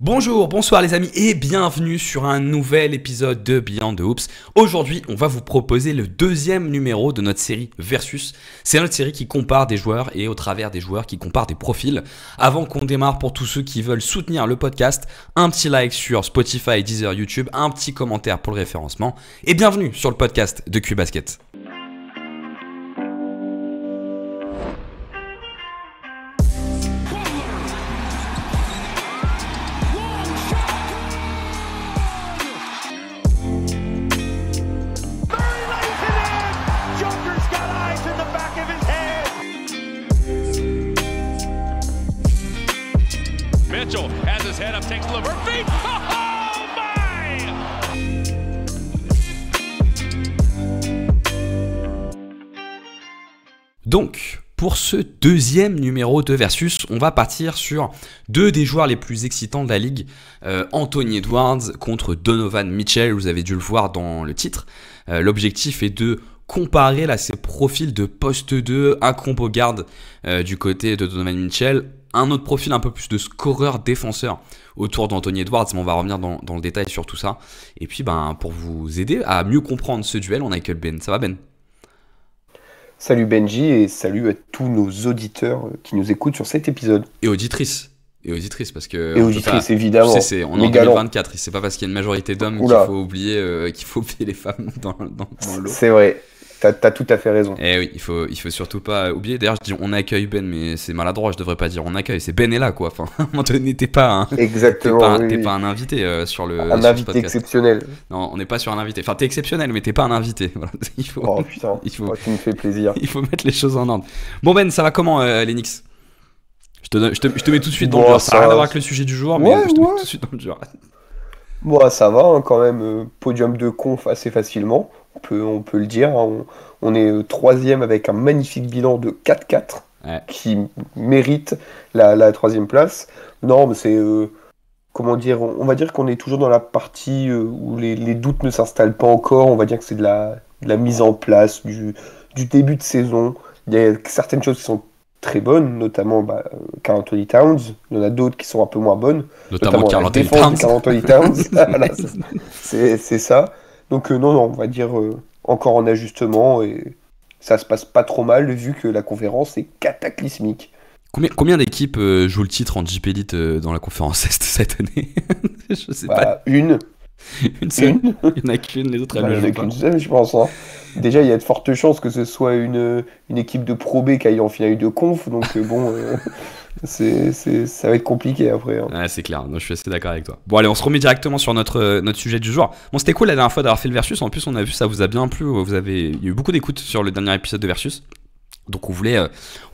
Bonjour, bonsoir les amis et bienvenue sur un nouvel épisode de Beyond the Hoops. Aujourd'hui, on va vous proposer le deuxième numéro de notre série Versus. C'est notre série qui compare des joueurs et au travers des joueurs qui compare des profils. Avant qu'on démarre, pour tous ceux qui veulent soutenir le podcast, un petit like sur Spotify, Deezer, YouTube, un petit commentaire pour le référencement et bienvenue sur le podcast de Q-Basket. Mitchell has his head up, takes a look for feet. Oh my! Donc, pour ce deuxième numéro de Versus, on va partir sur deux des joueurs les plus excitants de la ligue. Anthony Edwards contre Donovan Mitchell, vous avez dû le voir dans le titre. L'objectif est de comparer là, ces profils de poste 2, un combo garde du côté de Donovan Mitchell, un autre profil un peu plus de scoreur-défenseur autour d'Anthony Edwards, mais on va revenir dans le détail sur tout ça. Et puis pour vous aider à mieux comprendre ce duel, on accueille Ben. Ça va Ben ? Salut Benji et salut à tous nos auditeurs qui nous écoutent sur cet épisode. Et auditrices, parce que... Et auditrices, évidemment. Tu sais, on est en 2024, et c'est pas parce qu'il y a une majorité d'hommes qu'il faut oublier les femmes dans l'eau. C'est vrai. T'as tout à fait raison. Eh oui, il faut surtout pas oublier. D'ailleurs, je dis on accueille Ben, mais c'est maladroit, je devrais pas dire on accueille. C'est Ben est là, quoi. Enfin, à un moment donné, t'es pas un invité sur le. Un sur invité exceptionnel. Non, on n'est pas sur un invité. Enfin, t'es exceptionnel, mais t'es pas un invité. Voilà. Oh putain, tu me fais plaisir. Il faut mettre les choses en ordre. Bon Ben, ça va comment les Knicks ? Je te mets tout de suite dans le dur. Ça n'a rien à voir avec le sujet du jour, mais je te mets tout de suite dans le dur. Moi, ça va hein, quand même. Podium de conf assez facilement. On peut le dire. Hein. On est troisième avec un magnifique bilan de 4-4 qui mérite la troisième place. Non, mais c'est... comment dire, on va dire qu'on est toujours dans la partie où les doutes ne s'installent pas encore. On va dire que c'est de la mise en place, du début de saison. Il y a certaines choses qui sont très bonnes, notamment Karl Anthony Towns. Il y en a d'autres qui sont un peu moins bonnes. Notamment Karl Anthony Towns. Voilà, c'est ça. Donc non, on va dire encore en ajustement et ça se passe pas trop mal vu que la conférence est cataclysmique. Combien d'équipes jouent le titre en JP Elite dans la conférence Est cette année? Je sais pas. Une seule. Il n'y en a qu'une, les autres elles il n'y en a qu'une seule, je pense. Hein. Déjà, il y a de fortes chances que ce soit une équipe de Pro B qui aille en finale de conf, donc ça va être compliqué après. Hein. Ouais, c'est clair, non, je suis assez d'accord avec toi. Bon allez, on se remet directement sur notre sujet du jour. Bon, c'était cool la dernière fois d'avoir fait le Versus, en plus on a vu ça vous a bien plu, il y a eu beaucoup d'écoutes sur le dernier épisode de Versus. Donc on voulait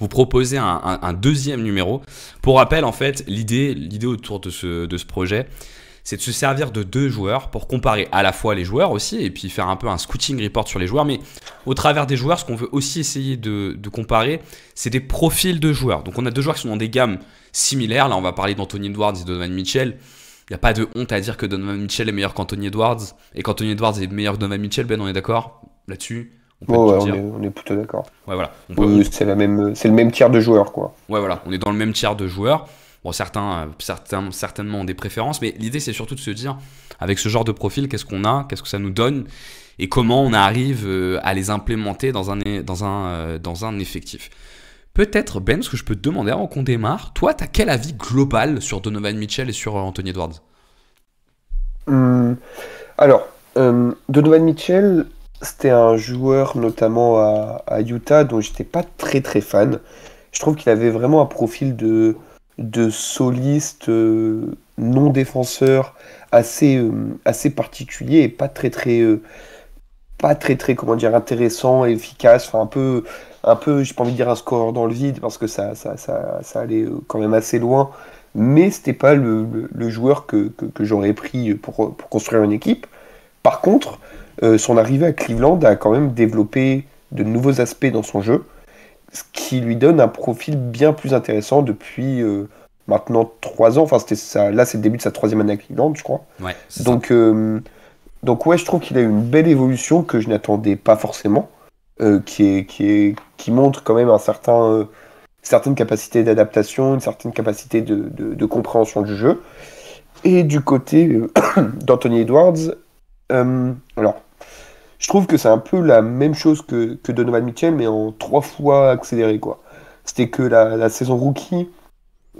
vous proposer un deuxième numéro. Pour rappel, en fait, l'idée autour de ce projet, c'est de se servir de deux joueurs pour comparer à la fois les joueurs aussi et puis faire un peu un scouting report sur les joueurs. Mais au travers des joueurs, ce qu'on veut aussi essayer de comparer, c'est des profils de joueurs. Donc on a deux joueurs qui sont dans des gammes similaires. Là, on va parler d'Anthony Edwards et de Donovan Mitchell. Il n'y a pas de honte à dire que Donovan Mitchell est meilleur qu'Anthony Edwards et qu'Anthony Edwards est meilleur que Donovan Mitchell. Ben, on est d'accord là-dessus? On est plutôt d'accord. Ouais, voilà. C'est le même tiers de joueurs, quoi. Ouais, voilà. On est dans le même tiers de joueurs. Bon, certainement ont des préférences, mais l'idée c'est surtout de se dire, avec ce genre de profil, qu'est-ce qu'on a, qu'est-ce que ça nous donne, et comment on arrive à les implémenter dans un effectif. Peut-être, Ben, ce que je peux te demander avant qu'on démarre, toi, t'as quel avis global sur Donovan Mitchell et sur Anthony Edwards ? Alors, Donovan Mitchell, c'était un joueur notamment à Utah dont j'étais pas très très fan. Je trouve qu'il avait vraiment un profil de soliste non défenseur assez particulier et pas très comment dire intéressant et efficace, enfin un peu j'ai pas envie de dire un scoreur dans le vide parce que ça allait quand même assez loin, mais c'était pas le joueur que j'aurais pris pour construire une équipe. Par contre, son arrivée à Cleveland a quand même développé de nouveaux aspects dans son jeu, ce qui lui donne un profil bien plus intéressant depuis maintenant 3 ans. Enfin, là, c'est le début de sa 3e année à Cleveland, je crois. Ouais, donc ouais, je trouve qu'il a eu une belle évolution que je n'attendais pas forcément, qui montre quand même certaine capacité d'adaptation, une certaine capacité de compréhension du jeu. Et du côté d'Anthony Edwards, alors, je trouve que c'est un peu la même chose que Donovan Mitchell, mais en 3 fois accéléré, quoi. C'était que la saison rookie,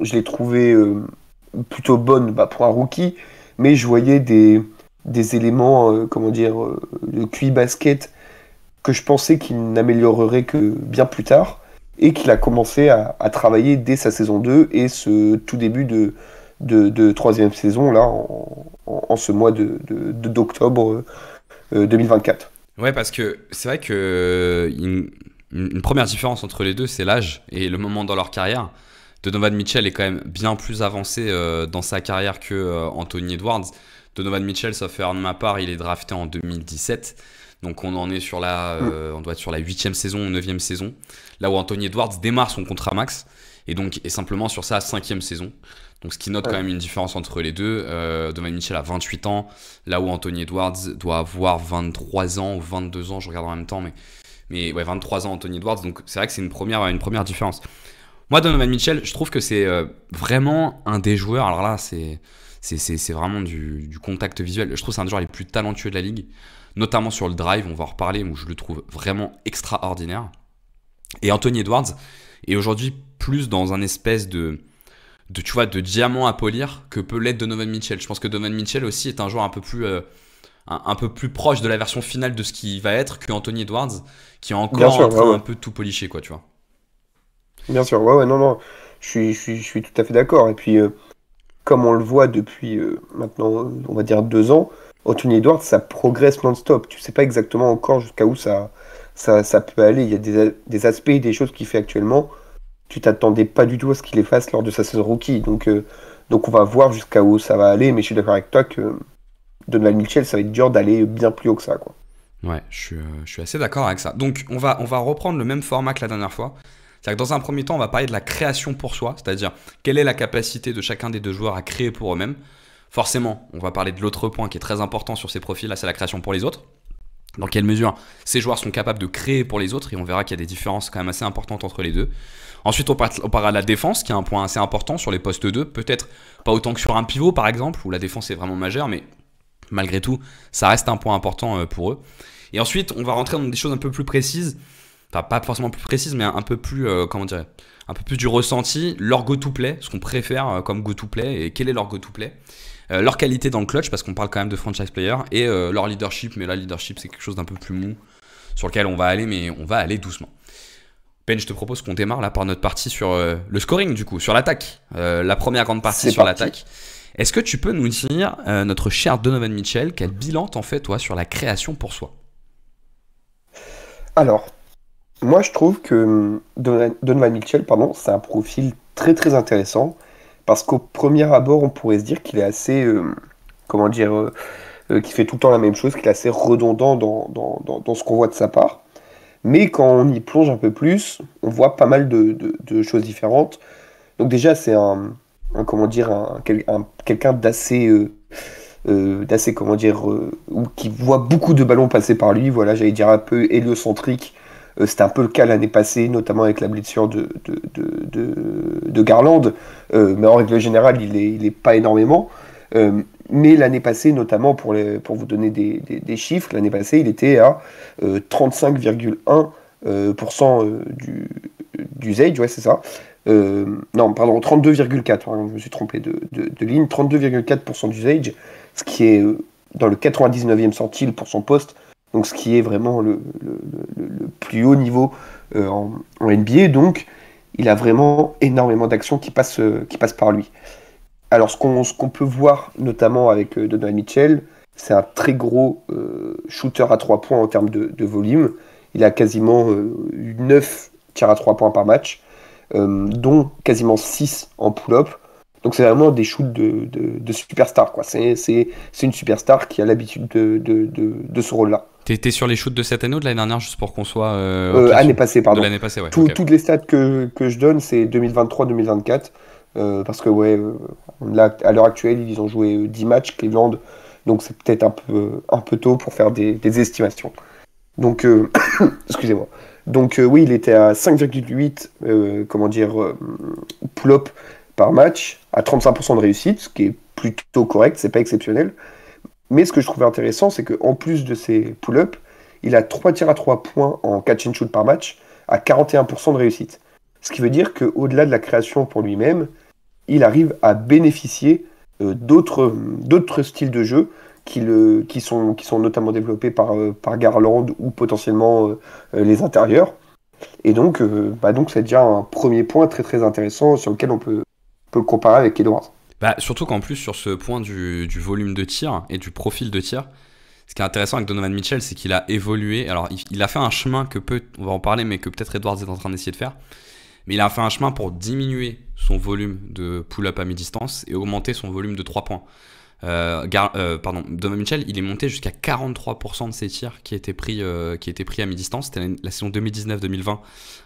je l'ai trouvée plutôt bonne pour un rookie, mais je voyais des éléments, de QI basket que je pensais qu'il n'améliorerait que bien plus tard, et qu'il a commencé à travailler dès sa saison 2 et ce tout début de troisième saison, là, en ce mois d'octobre 2024. Ouais, parce que c'est vrai que une première différence entre les deux, c'est l'âge et le moment dans leur carrière. Donovan Mitchell est quand même bien plus avancé dans sa carrière que Anthony Edwards. Donovan Mitchell, sauf erreur de ma part, il est drafté en 2017. Donc on en est sur on doit être sur la 8e saison ou 9e saison. Là où Anthony Edwards démarre son contrat max et donc est simplement sur sa 5e saison. Donc ce qui note quand même une différence entre les deux. Donovan Mitchell a 28 ans, là où Anthony Edwards doit avoir 23 ans ou 22 ans, je regarde en même temps, mais ouais, 23 ans Anthony Edwards. Donc c'est vrai que c'est une première différence. Moi, Donovan Mitchell, je trouve que c'est vraiment un des joueurs. Alors là, c'est vraiment du contact visuel. Je trouve que c'est un des joueurs les plus talentueux de la ligue, notamment sur le drive. On va en reparler, où je le trouve vraiment extraordinaire. Et Anthony Edwards est aujourd'hui plus dans un espèce de diamant à polir que peut l'être Donovan Mitchell. Je pense que Donovan Mitchell aussi est un joueur un peu plus proche de la version finale de ce qu'il va être que Anthony Edwards, qui est encore en train un peu de tout policher, quoi, tu vois. Bien sûr, ouais, non, je suis tout à fait d'accord. Et puis, comme on le voit depuis maintenant, on va dire 2 ans, Anthony Edwards, ça progresse non-stop. Tu sais pas exactement encore jusqu'à où ça peut aller. Il y a des aspects, des choses qu'il fait actuellement. Tu t'attendais pas du tout à ce qu'il les fasse lors de sa saison rookie. Donc on va voir jusqu'à où ça va aller. Mais je suis d'accord avec toi que Donovan Mitchell, ça va être dur d'aller bien plus haut que ça, quoi. Ouais, je suis assez d'accord avec ça. Donc on va reprendre le même format que la dernière fois. C'est-à-dire que dans un premier temps, on va parler de la création pour soi, c'est-à-dire quelle est la capacité de chacun des deux joueurs à créer pour eux-mêmes. Forcément, on va parler de l'autre point qui est très important sur ces profils-là, c'est la création pour les autres. Dans quelle mesure ces joueurs sont capables de créer pour les autres, et on verra qu'il y a des différences quand même assez importantes entre les deux. Ensuite, on parlera de la défense, qui est un point assez important sur les postes 2, peut-être pas autant que sur un pivot par exemple, où la défense est vraiment majeure, mais malgré tout, ça reste un point important pour eux. Et ensuite, on va rentrer dans des choses un peu plus précises. Enfin, pas forcément plus précise, mais un peu plus, un peu plus du ressenti, leur go-to-play, ce qu'on préfère comme go-to-play, et quel est leur go-to-play, leur qualité dans le clutch, parce qu'on parle quand même de franchise player, et leur leadership, mais là, leadership, c'est quelque chose d'un peu plus mou, sur lequel on va aller, mais on va aller doucement. Ben, je te propose qu'on démarre là par notre partie sur le scoring, du coup, sur l'attaque, la première grande partie sur l'attaque. Est-ce que tu peux nous dire, notre cher Donovan Mitchell, quel bilan t'en fais, toi, sur la création pour soi? Alors, moi, je trouve que Donovan Mitchell, c'est un profil très très intéressant, parce qu'au premier abord, on pourrait se dire qu'il est assez, qu'il fait tout le temps la même chose, qu'il est assez redondant dans ce qu'on voit de sa part. Mais quand on y plonge un peu plus, on voit pas mal de choses différentes. Donc déjà, c'est quelqu'un d'assez, qui voit beaucoup de ballons passer par lui. Voilà, j'allais dire un peu héliocentrique. C'était un peu le cas l'année passée, notamment avec la blessure de Garland. Mais en règle générale, il est pas énormément. Mais l'année passée, notamment pour vous donner des chiffres, l'année passée, il était à 35,1% d'usage, ouais, c'est ça. Non, pardon, 32,4%, je me suis trompé de ligne, 32,4% d'usage, ce qui est dans le 99e centile pour son poste, donc ce qui est vraiment le plus haut niveau en NBA, donc il a vraiment énormément d'actions qui passent par lui. Alors ce qu'on peut voir notamment avec Donovan Mitchell, c'est un très gros shooter à 3 points en termes de volume. Il a quasiment 9 tirs à 3 points par match, dont quasiment 6 en pull-up. Donc c'est vraiment des shoots de superstar, quoi. C'est une superstar qui a l'habitude de ce rôle-là. T'es sur les shoots de cette année ou de l'année dernière, juste pour qu'on soit... année passée, pardon. De l'année passée, ouais. Toutes les stats que je donne, c'est 2023-2024. Parce que, ouais, là, à l'heure actuelle, ils ont joué 10 matchs, Cleveland. Donc c'est peut-être un peu tôt pour faire des estimations. Donc, excusez-moi. Donc oui, il était à 5,8 pull-up par match, à 35% de réussite, ce qui est plutôt correct, c'est pas exceptionnel. Mais ce que je trouvais intéressant, c'est qu'en plus de ses pull-ups, il a 3 tirs à 3 points en catch and shoot par match à 41% de réussite. Ce qui veut dire qu'au-delà de la création pour lui-même, il arrive à bénéficier d'autres styles de jeu qui sont notamment développés par Garland ou potentiellement les intérieurs. Et donc c'est déjà un premier point très très intéressant sur lequel on peut le comparer avec Edwards. Surtout qu'en plus, sur ce point du volume de tir et du profil de tir, ce qui est intéressant avec Donovan Mitchell, c'est qu'il a évolué. Alors, il a fait un chemin on va en parler, mais que peut-être Edwards est en train d'essayer de faire. Mais il a fait un chemin pour diminuer son volume de pull-up à mi-distance et augmenter son volume de 3 points. Donovan Mitchell, il est monté jusqu'à 43% de ses tirs qui étaient pris à mi-distance. C'était la saison 2019-2020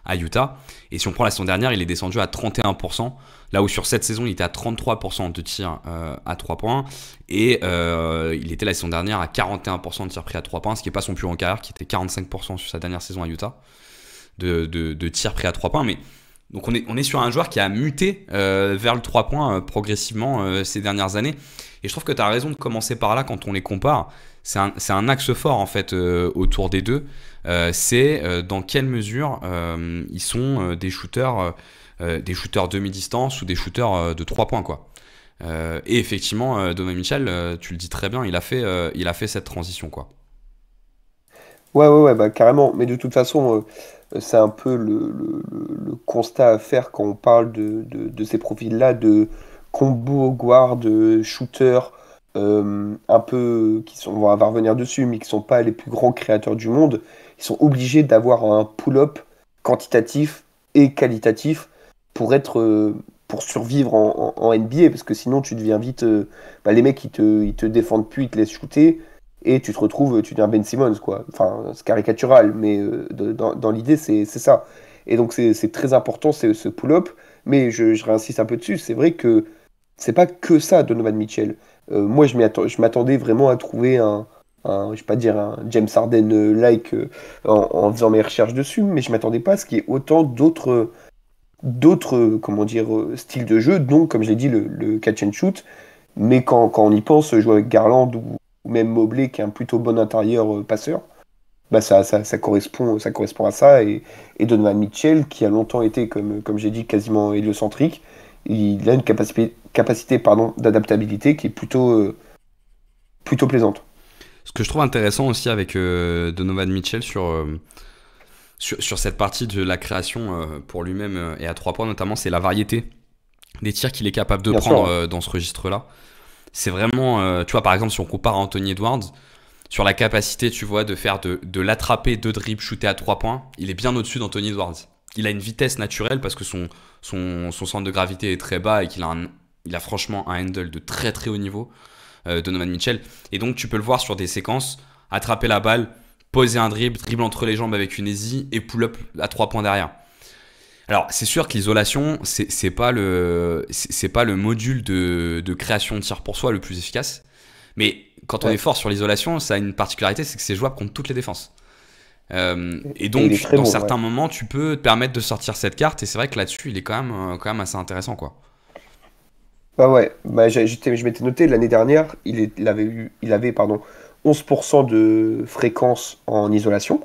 à Utah. Et si on prend la saison dernière, il est descendu à 31%. Là où sur cette saison, il était à 33% de tirs à 3 points. Et il était la saison dernière à 41% de tirs pris à 3 points, ce qui n'est pas son plus haut en carrière, qui était 45% sur sa dernière saison à Utah de tirs pris à 3 points. Mais donc on est sur un joueur qui a muté vers le 3 points progressivement ces dernières années. Et je trouve que tu as raison de commencer par là quand on les compare. C'est un axe fort en fait autour des deux. C'est dans quelle mesure ils sont des shooters demi-distance ou des shooters de 3 points quoi. Et effectivement, Donovan Mitchell, tu le dis très bien, il a fait cette transition quoi. Ouais, carrément. Mais de toute façon, c'est un peu le constat à faire quand on parle de ces profils-là, de combo guard, shooter, un peu, on va revenir dessus, mais qui sont pas les plus grands créateurs du monde. Ils sont obligés d'avoir un pull-up quantitatif et qualitatif pour survivre en NBA, parce que sinon tu deviens vite, les mecs ils te défendent plus, ils te laissent shooter. Et tu deviens Ben Simmons, quoi. Enfin, c'est caricatural, mais dans l'idée, c'est ça. Et donc, c'est très important, ce pull-up. Mais je réinsiste un peu dessus. C'est vrai que c'est pas que ça, Donovan Mitchell. Moi, je m'attendais vraiment à trouver je vais pas dire un James Harden-like en faisant mes recherches dessus, mais je m'attendais pas à ce qu'il y ait autant d'autres styles de jeu, dont, comme je l'ai dit, le catch and shoot. Mais quand on y pense, jouer avec Garland ou même Mobley qui est un plutôt bon intérieur passeur, ça correspond à ça. Et Donovan Mitchell, qui a longtemps été, comme j'ai dit, quasiment héliocentrique, il a une capacité d'adaptabilité qui est plutôt plaisante. Ce que je trouve intéressant aussi avec Donovan Mitchell sur cette partie de la création pour lui-même et à 3 points notamment, c'est la variété des tirs qu'il est capable de prendre dans ce registre-là. C'est vraiment, tu vois, par exemple, si on compare à Anthony Edwards, sur la capacité, tu vois, de faire de l'attraper, de dribble, shooter à 3 points, il est bien au-dessus d'Anthony Edwards. Il a une vitesse naturelle parce que son centre de gravité est très bas et qu'il a franchement un handle de très très haut niveau, Donovan Mitchell. Et donc, tu peux le voir sur des séquences, attraper la balle, poser un dribble entre les jambes avec une easy et pull-up à 3 points derrière. Alors, c'est sûr que l'isolation, c'est pas le module de création de tir pour soi le plus efficace. Mais quand on est fort sur l'isolation, ça a une particularité, c'est que c'est jouable contre toutes les défenses. Et donc, dans certains moments, tu peux te permettre de sortir cette carte. Et c'est vrai que là-dessus, il est quand même assez intéressant, quoi. Je m'étais noté l'année dernière, il avait 11% de fréquence en isolation.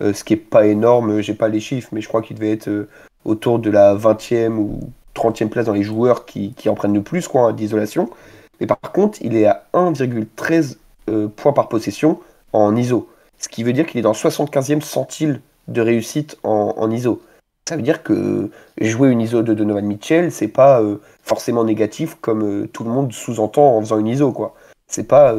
Ce qui est pas énorme, j'ai pas les chiffres, mais je crois qu'il devait être autour de la 20e ou 30e place dans les joueurs qui en prennent le plus d'isolation. Mais par contre, il est à 1,13 points par possession en ISO. Ce qui veut dire qu'il est dans le 75e centile de réussite en ISO. Ça veut dire que jouer une ISO de Donovan Mitchell, c'est pas forcément négatif comme tout le monde sous-entend en faisant une ISO, quoi. C'est pas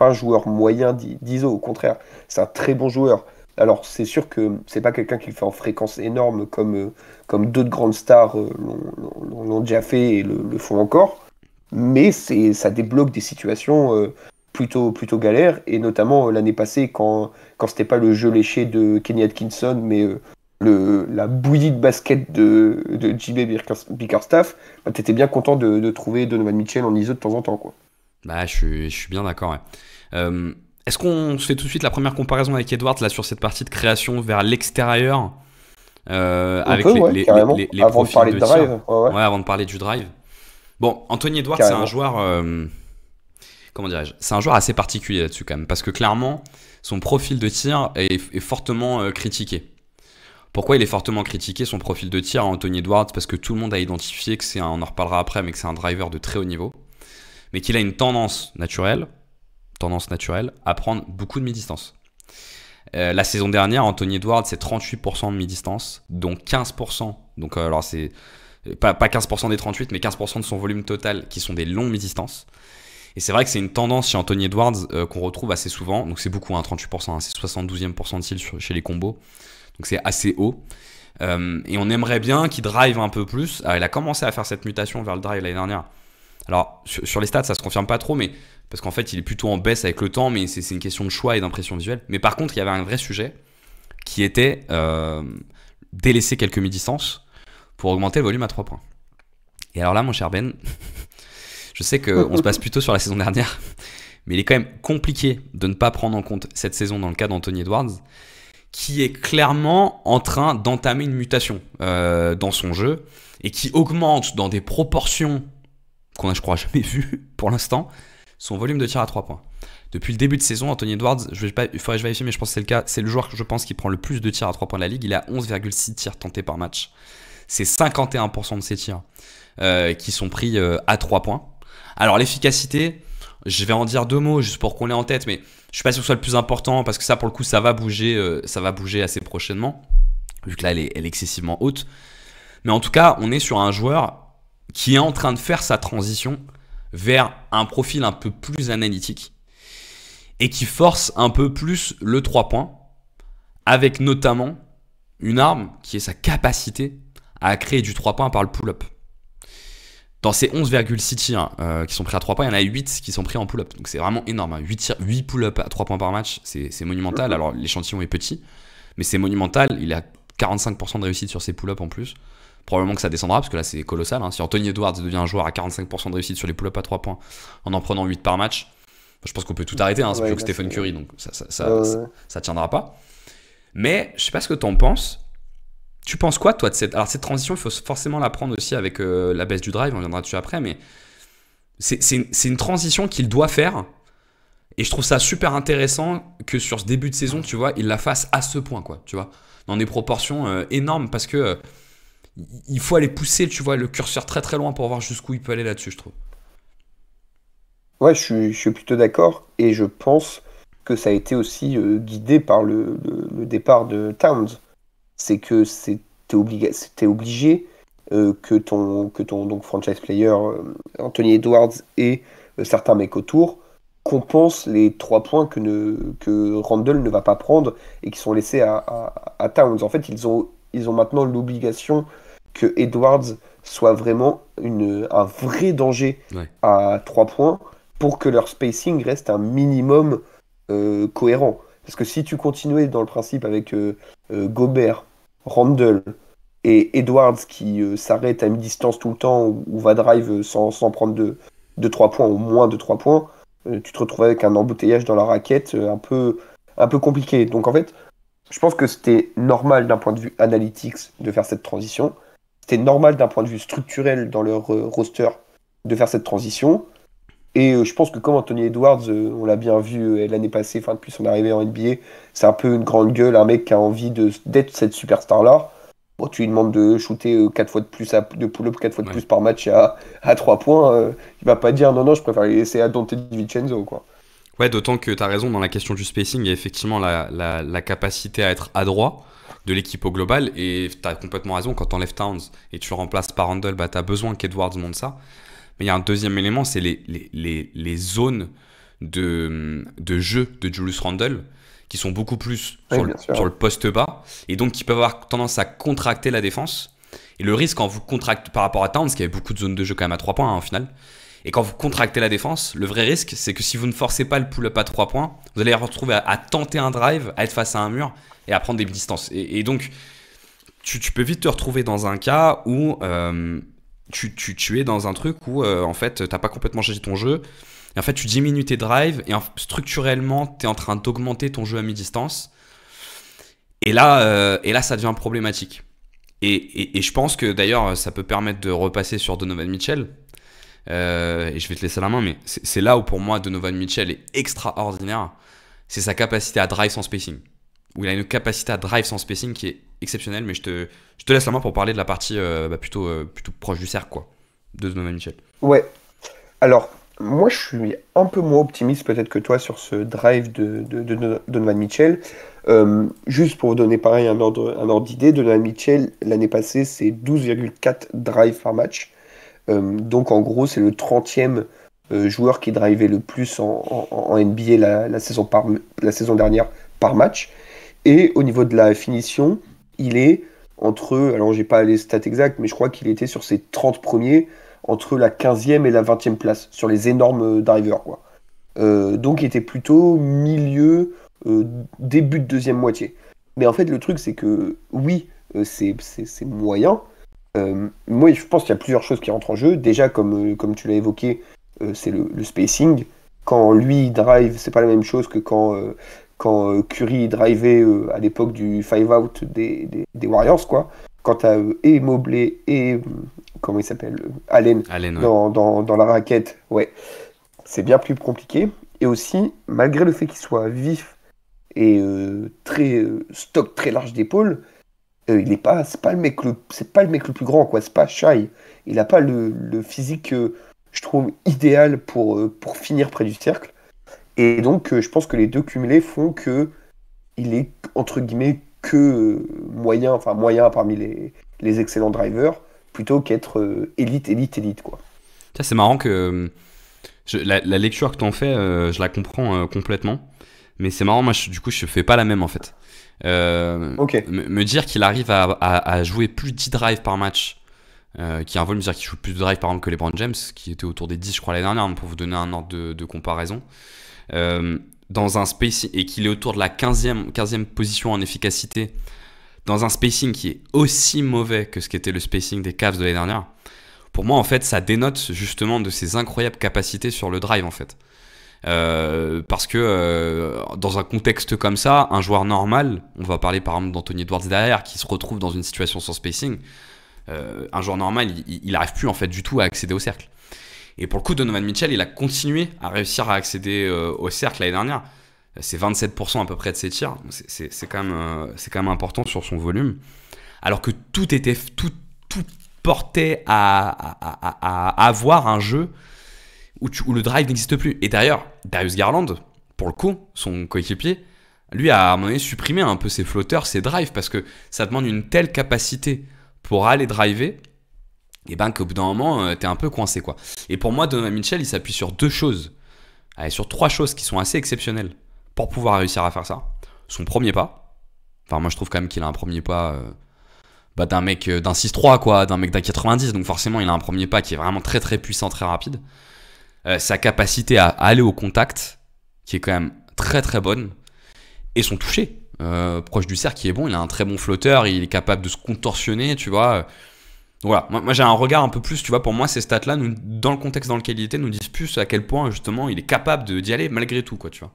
un joueur moyen d'ISO, au contraire. C'est un très bon joueur. Alors, c'est sûr que c'est pas quelqu'un qui le fait en fréquence énorme comme d'autres grandes stars l'ont déjà fait et le font encore. Mais ça débloque des situations plutôt galères. Et notamment l'année passée, quand c'était pas le jeu léché de Kenny Atkinson, mais la bouillie de basket de JB Bickerstaff, t'étais bien content de trouver Donovan Mitchell en ISO de temps en temps, quoi. Je suis bien d'accord, ouais. Est-ce qu'on se fait tout de suite la première comparaison avec Edwards là sur cette partie de création vers l'extérieur avec les avant profils de parler de drive. Ouais, avant de parler du drive. Bon, Anthony Edwards, c'est un joueur, comment dirais-je, c'est un joueur assez particulier là-dessus quand même, parce que clairement, son profil de tir est fortement critiqué. Pourquoi il est fortement critiqué, son profil de tir, Anthony Edwards? Parce que tout le monde a identifié que on en reparlera après, mais que c'est un driver de très haut niveau, mais qu'il a une tendance naturelle à prendre beaucoup de mi-distance. La saison dernière, Anthony Edwards, c'est 38% de mi-distance, donc 15%. Donc, alors c'est pas 15% des 38, mais 15% de son volume total qui sont des longues mi-distances. Et c'est vrai que c'est une tendance chez Anthony Edwards qu'on retrouve assez souvent. Donc, c'est beaucoup, 38%, c'est 72e percentile chez les combos. Donc, c'est assez haut. Et on aimerait bien qu'il drive un peu plus. Alors, il a commencé à faire cette mutation vers le drive l'année dernière. Alors, sur les stats, ça se confirme pas trop, mais parce qu'en fait, il est plutôt en baisse avec le temps, mais c'est une question de choix et d'impression visuelle. Mais par contre, il y avait un vrai sujet qui était délaisser quelques mi-distances pour augmenter le volume à 3 points. Et alors là, mon cher Ben, je sais qu'on se base plutôt sur la saison dernière, mais il est quand même compliqué de ne pas prendre en compte cette saison dans le cas d'Anthony Edwards, qui est clairement en train d'entamer une mutation dans son jeu et qui augmente dans des proportions qu'on a, je crois, jamais vu pour l'instant, son volume de tir à 3 points. Depuis le début de saison, Anthony Edwards, il faudrait que je vérifie, mais je pense que c'est le cas, c'est le joueur que je pense qui prend le plus de tirs à 3 points de la ligue. Il a 11,6 tirs tentés par match. C'est 51% de ses tirs qui sont pris à 3 points. Alors l'efficacité, je vais en dire 2 mots juste pour qu'on l'ait en tête, mais je suis pas sûr que ce soit le plus important parce que ça, pour le coup, ça va bouger assez prochainement, vu que là, elle est excessivement haute. Mais en tout cas, on est sur un joueur qui est en train de faire sa transition vers un profil un peu plus analytique et qui force un peu plus le 3 points, avec notamment une arme qui est sa capacité à créer du 3 points par le pull-up. Dans ces 11,6 tirs qui sont pris à 3 points, il y en a 8 qui sont pris en pull-up. Donc c'est vraiment énorme. 8 pull-up à 3 points par match, c'est monumental. Alors l'échantillon est petit, mais c'est monumental. Il a 45% de réussite sur ses pull-ups en plus. Probablement que ça descendra, parce que là c'est colossal. Si Anthony Edwards devient un joueur à 45% de réussite sur les pull-ups à 3 points en prenant 8 par match, je pense qu'on peut tout arrêter. C'est plus que Stephen Curry, donc ça tiendra pas. Mais je sais pas ce que t'en penses. Tu penses quoi, toi, de cette transition? Il faut forcément la prendre aussi avec la baisse du drive, on reviendra dessus après, mais c'est une transition qu'il doit faire. Et je trouve ça super intéressant que sur ce début de saison, tu vois, il la fasse à ce point, quoi, tu vois, dans des proportions énormes, parce que il faut aller pousser, tu vois, le curseur très très loin pour voir jusqu'où il peut aller là-dessus, je trouve. Ouais, je suis plutôt d'accord, et je pense que ça a été aussi guidé par le départ de Towns. C'est que c'était obligé que ton donc franchise player Anthony Edwards et certains mecs autour compensent les 3 points que Randle ne va pas prendre et qui sont laissés à Towns. En fait, ils ont maintenant l'obligation que Edwards soit vraiment un vrai danger à 3 points pour que leur spacing reste un minimum cohérent. Parce que si tu continuais dans le principe avec Gobert, Randle et Edwards qui s'arrête à mi-distance tout le temps ou va drive sans prendre de 3 points ou moins de 3 points, tu te retrouves avec un embouteillage dans la raquette un peu compliqué. Donc en fait, je pense que c'était normal d'un point de vue analytics de faire cette transition. C'était normal d'un point de vue structurel dans leur roster de faire cette transition. Et je pense que comme Anthony Edwards, on l'a bien vu l'année passée, depuis son arrivée en NBA, c'est un peu une grande gueule, un mec qui a envie d'être cette superstar-là. Bon, tu lui demandes de shooter 4 fois de plus, de pull-up 4 fois de plus par match à 3 points, il va pas dire non, je préfère les laisser à Dante DiVincenzo, quoi. Ouais, d'autant que tu as raison dans la question du spacing, il y a effectivement la capacité à être adroit de l'équipe au global, et tu as complètement raison, quand tu enlèves Towns et tu le remplaces par Randle, tu as besoin qu'Edwards monte ça. Mais il y a un deuxième élément, c'est les zones de jeu de Julius Randle qui sont beaucoup plus sur le poste bas et donc qui peuvent avoir tendance à contracter la défense. Et le risque quand vous contractez par rapport à Towns, qui avait beaucoup de zones de jeu quand même à 3 points au final, et quand vous contractez la défense, le vrai risque, c'est que si vous ne forcez pas le pull-up à 3 points, vous allez vous retrouver à tenter un drive, à être face à un mur et à prendre des distances. Et donc, tu peux vite te retrouver dans un cas où tu es dans un truc où en fait t'as pas complètement changé ton jeu et en fait tu diminues tes drives et structurellement t'es en train d'augmenter ton jeu à mi-distance et là ça devient problématique et je pense que d'ailleurs ça peut permettre de repasser sur Donovan Mitchell et je vais te laisser la main, mais c'est là où pour moi Donovan Mitchell est extraordinaire. C'est sa capacité à drive sans spacing. Où il a une capacité à drive sans spacing qui est exceptionnelle, mais je te laisse la main pour parler de la partie plutôt proche du cercle, quoi, de Donovan Mitchell. Ouais. Alors, moi, je suis un peu moins optimiste peut-être que toi sur ce drive de Donovan Mitchell. Juste pour vous donner pareil un ordre d'idée, Donovan Mitchell, l'année passée, c'est 12,4 drives par match. Donc, en gros, c'est le 30e joueur qui drivait le plus en NBA la saison dernière par match. Et au niveau de la finition, il est entre, alors j'ai pas les stats exactes, mais je crois qu'il était sur ses 30 premiers, entre la 15e et la 20e place, sur les énormes drivers, quoi. Donc il était plutôt milieu, début de deuxième moitié. Mais en fait, le truc, c'est que oui, c'est moyen. Moi, je pense qu'il y a plusieurs choses qui rentrent en jeu. Déjà, comme tu l'as évoqué, c'est le spacing. Quand lui drive, c'est pas la même chose que quand Curry drivait à l'époque du 5-out des Warriors, quoi. Quand t'as et Mobley et comment il s'appelle, Allen Allen, ouais. dans la raquette, ouais, c'est bien plus compliqué. Et aussi, malgré le fait qu'il soit vif et très stock très large d'épaule, c'est pas le mec le plus grand, quoi. C'est pas Shai. Il a pas le physique, je trouve, idéal pour finir près du cercle. Et donc, je pense que les deux cumulés font que il est, entre guillemets, que moyen parmi les excellents drivers, plutôt qu'être élite, quoi. Ça, c'est marrant que la lecture que t'en fais, je la comprends complètement. Mais c'est marrant, moi, du coup, je fais pas la même, en fait. Ok. Me dire qu'il arrive à jouer plus de 10 drives par match, qui involve me dire qu'il joue plus de drives, par exemple, que les LeBron James, qui était autour des 10, je crois, l'année dernière, pour vous donner un ordre de comparaison. Dans un spacing, et qu'il est autour de la 15e position en efficacité, dans un spacing qui est aussi mauvais que ce qu'était le spacing des Cavs de l'année dernière, pour moi, en fait, ça dénote justement de ses incroyables capacités sur le drive, en fait. Parce que dans un contexte comme ça, un joueur normal, on va parler par exemple d'Anthony Edwards derrière, qui se retrouve dans une situation sans spacing, un joueur normal, il n'arrive plus en fait du tout à accéder au cercle. Et pour le coup, Donovan Mitchell, il a continué à réussir à accéder au cercle l'année dernière. C'est 27% à peu près de ses tirs. C'est quand même important sur son volume. Alors que tout portait à avoir un jeu où le drive n'existe plus. Et d'ailleurs, Darius Garland, pour le coup, son coéquipier, lui a à un moment donné supprimé un peu ses flotteurs, ses drives, parce que ça demande une telle capacité pour aller driver, et ben qu'au bout d'un moment, t'es un peu coincé, quoi. Et pour moi, Donovan Mitchell, il s'appuie sur sur 3 choses qui sont assez exceptionnelles pour pouvoir réussir à faire ça. Son premier pas. Enfin, moi, je trouve quand même qu'il a un premier pas d'un mec d'un 6'3, quoi, d'un mec d'un 90, donc forcément, il a un premier pas qui est vraiment très très puissant, très rapide. Sa capacité à aller au contact, qui est quand même très très bonne, et son toucher, proche du cercle, qui est bon. Il a un très bon flotteur, il est capable de se contorsionner, tu vois. Voilà, moi j'ai un regard un peu plus, tu vois, pour moi ces stats-là, dans le contexte dans lequel il était, nous disent plus à quel point justement il est capable d'y aller malgré tout, quoi, tu vois.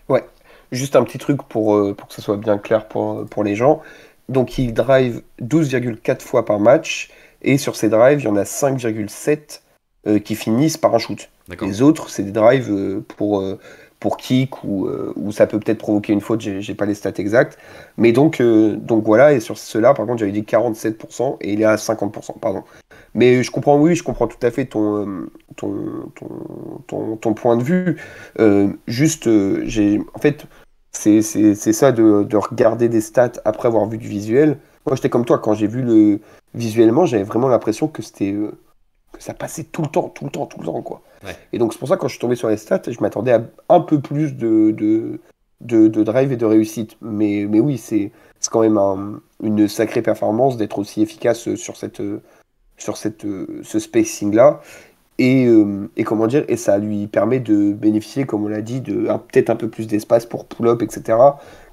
Ouais, juste un petit truc pour que ça soit bien clair pour les gens. Donc il drive 12,4 fois par match, et sur ces drives, il y en a 5,7 qui finissent par un shoot. D'accord. Les autres, c'est des drives pour kick ou ça peut peut-être provoquer une faute, j'ai pas les stats exactes. Mais donc voilà, et sur ceux-là, par contre, j'avais dit 47% et il est à 50%, pardon. Mais je comprends tout à fait ton point de vue. En fait, c'est ça de regarder des stats après avoir vu du visuel. Moi, j'étais comme toi, quand j'ai vu visuellement, j'avais vraiment l'impression que c'était... que ça passait tout le temps, quoi. Ouais. Et donc c'est pour ça que quand je suis tombé sur les stats, je m'attendais à un peu plus de drive et de réussite. Mais oui, c'est quand même une sacrée performance d'être aussi efficace sur ce spacing-là. Et comment dire, et ça lui permet de bénéficier, comme on l'a dit, peut-être un peu plus d'espace pour pull-up, etc.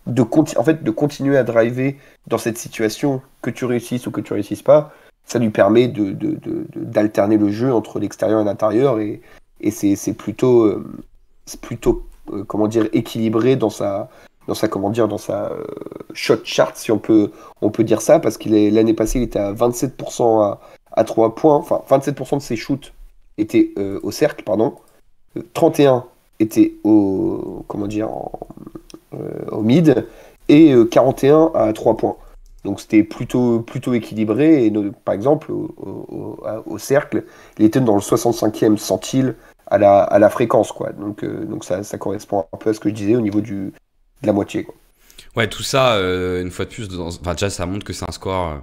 De continuer à driver dans cette situation, que tu réussisses ou que tu réussisses pas. Ça lui permet d'alterner le jeu entre l'extérieur et l'intérieur, et c'est plutôt comment dire, équilibré dans sa shot chart, si on peut dire ça, parce l'année passée il était à 27% à 3 points, enfin 27% de ses shoots étaient au cercle, pardon. 31 étaient au mid et 41 à 3 points. Donc c'était plutôt équilibré. Et par exemple, au cercle, il était dans le 65e centile à la fréquence, quoi. Donc ça correspond un peu à ce que je disais au niveau de la moitié, quoi. Ouais, tout ça, une fois de plus, déjà ça montre que c'est un score,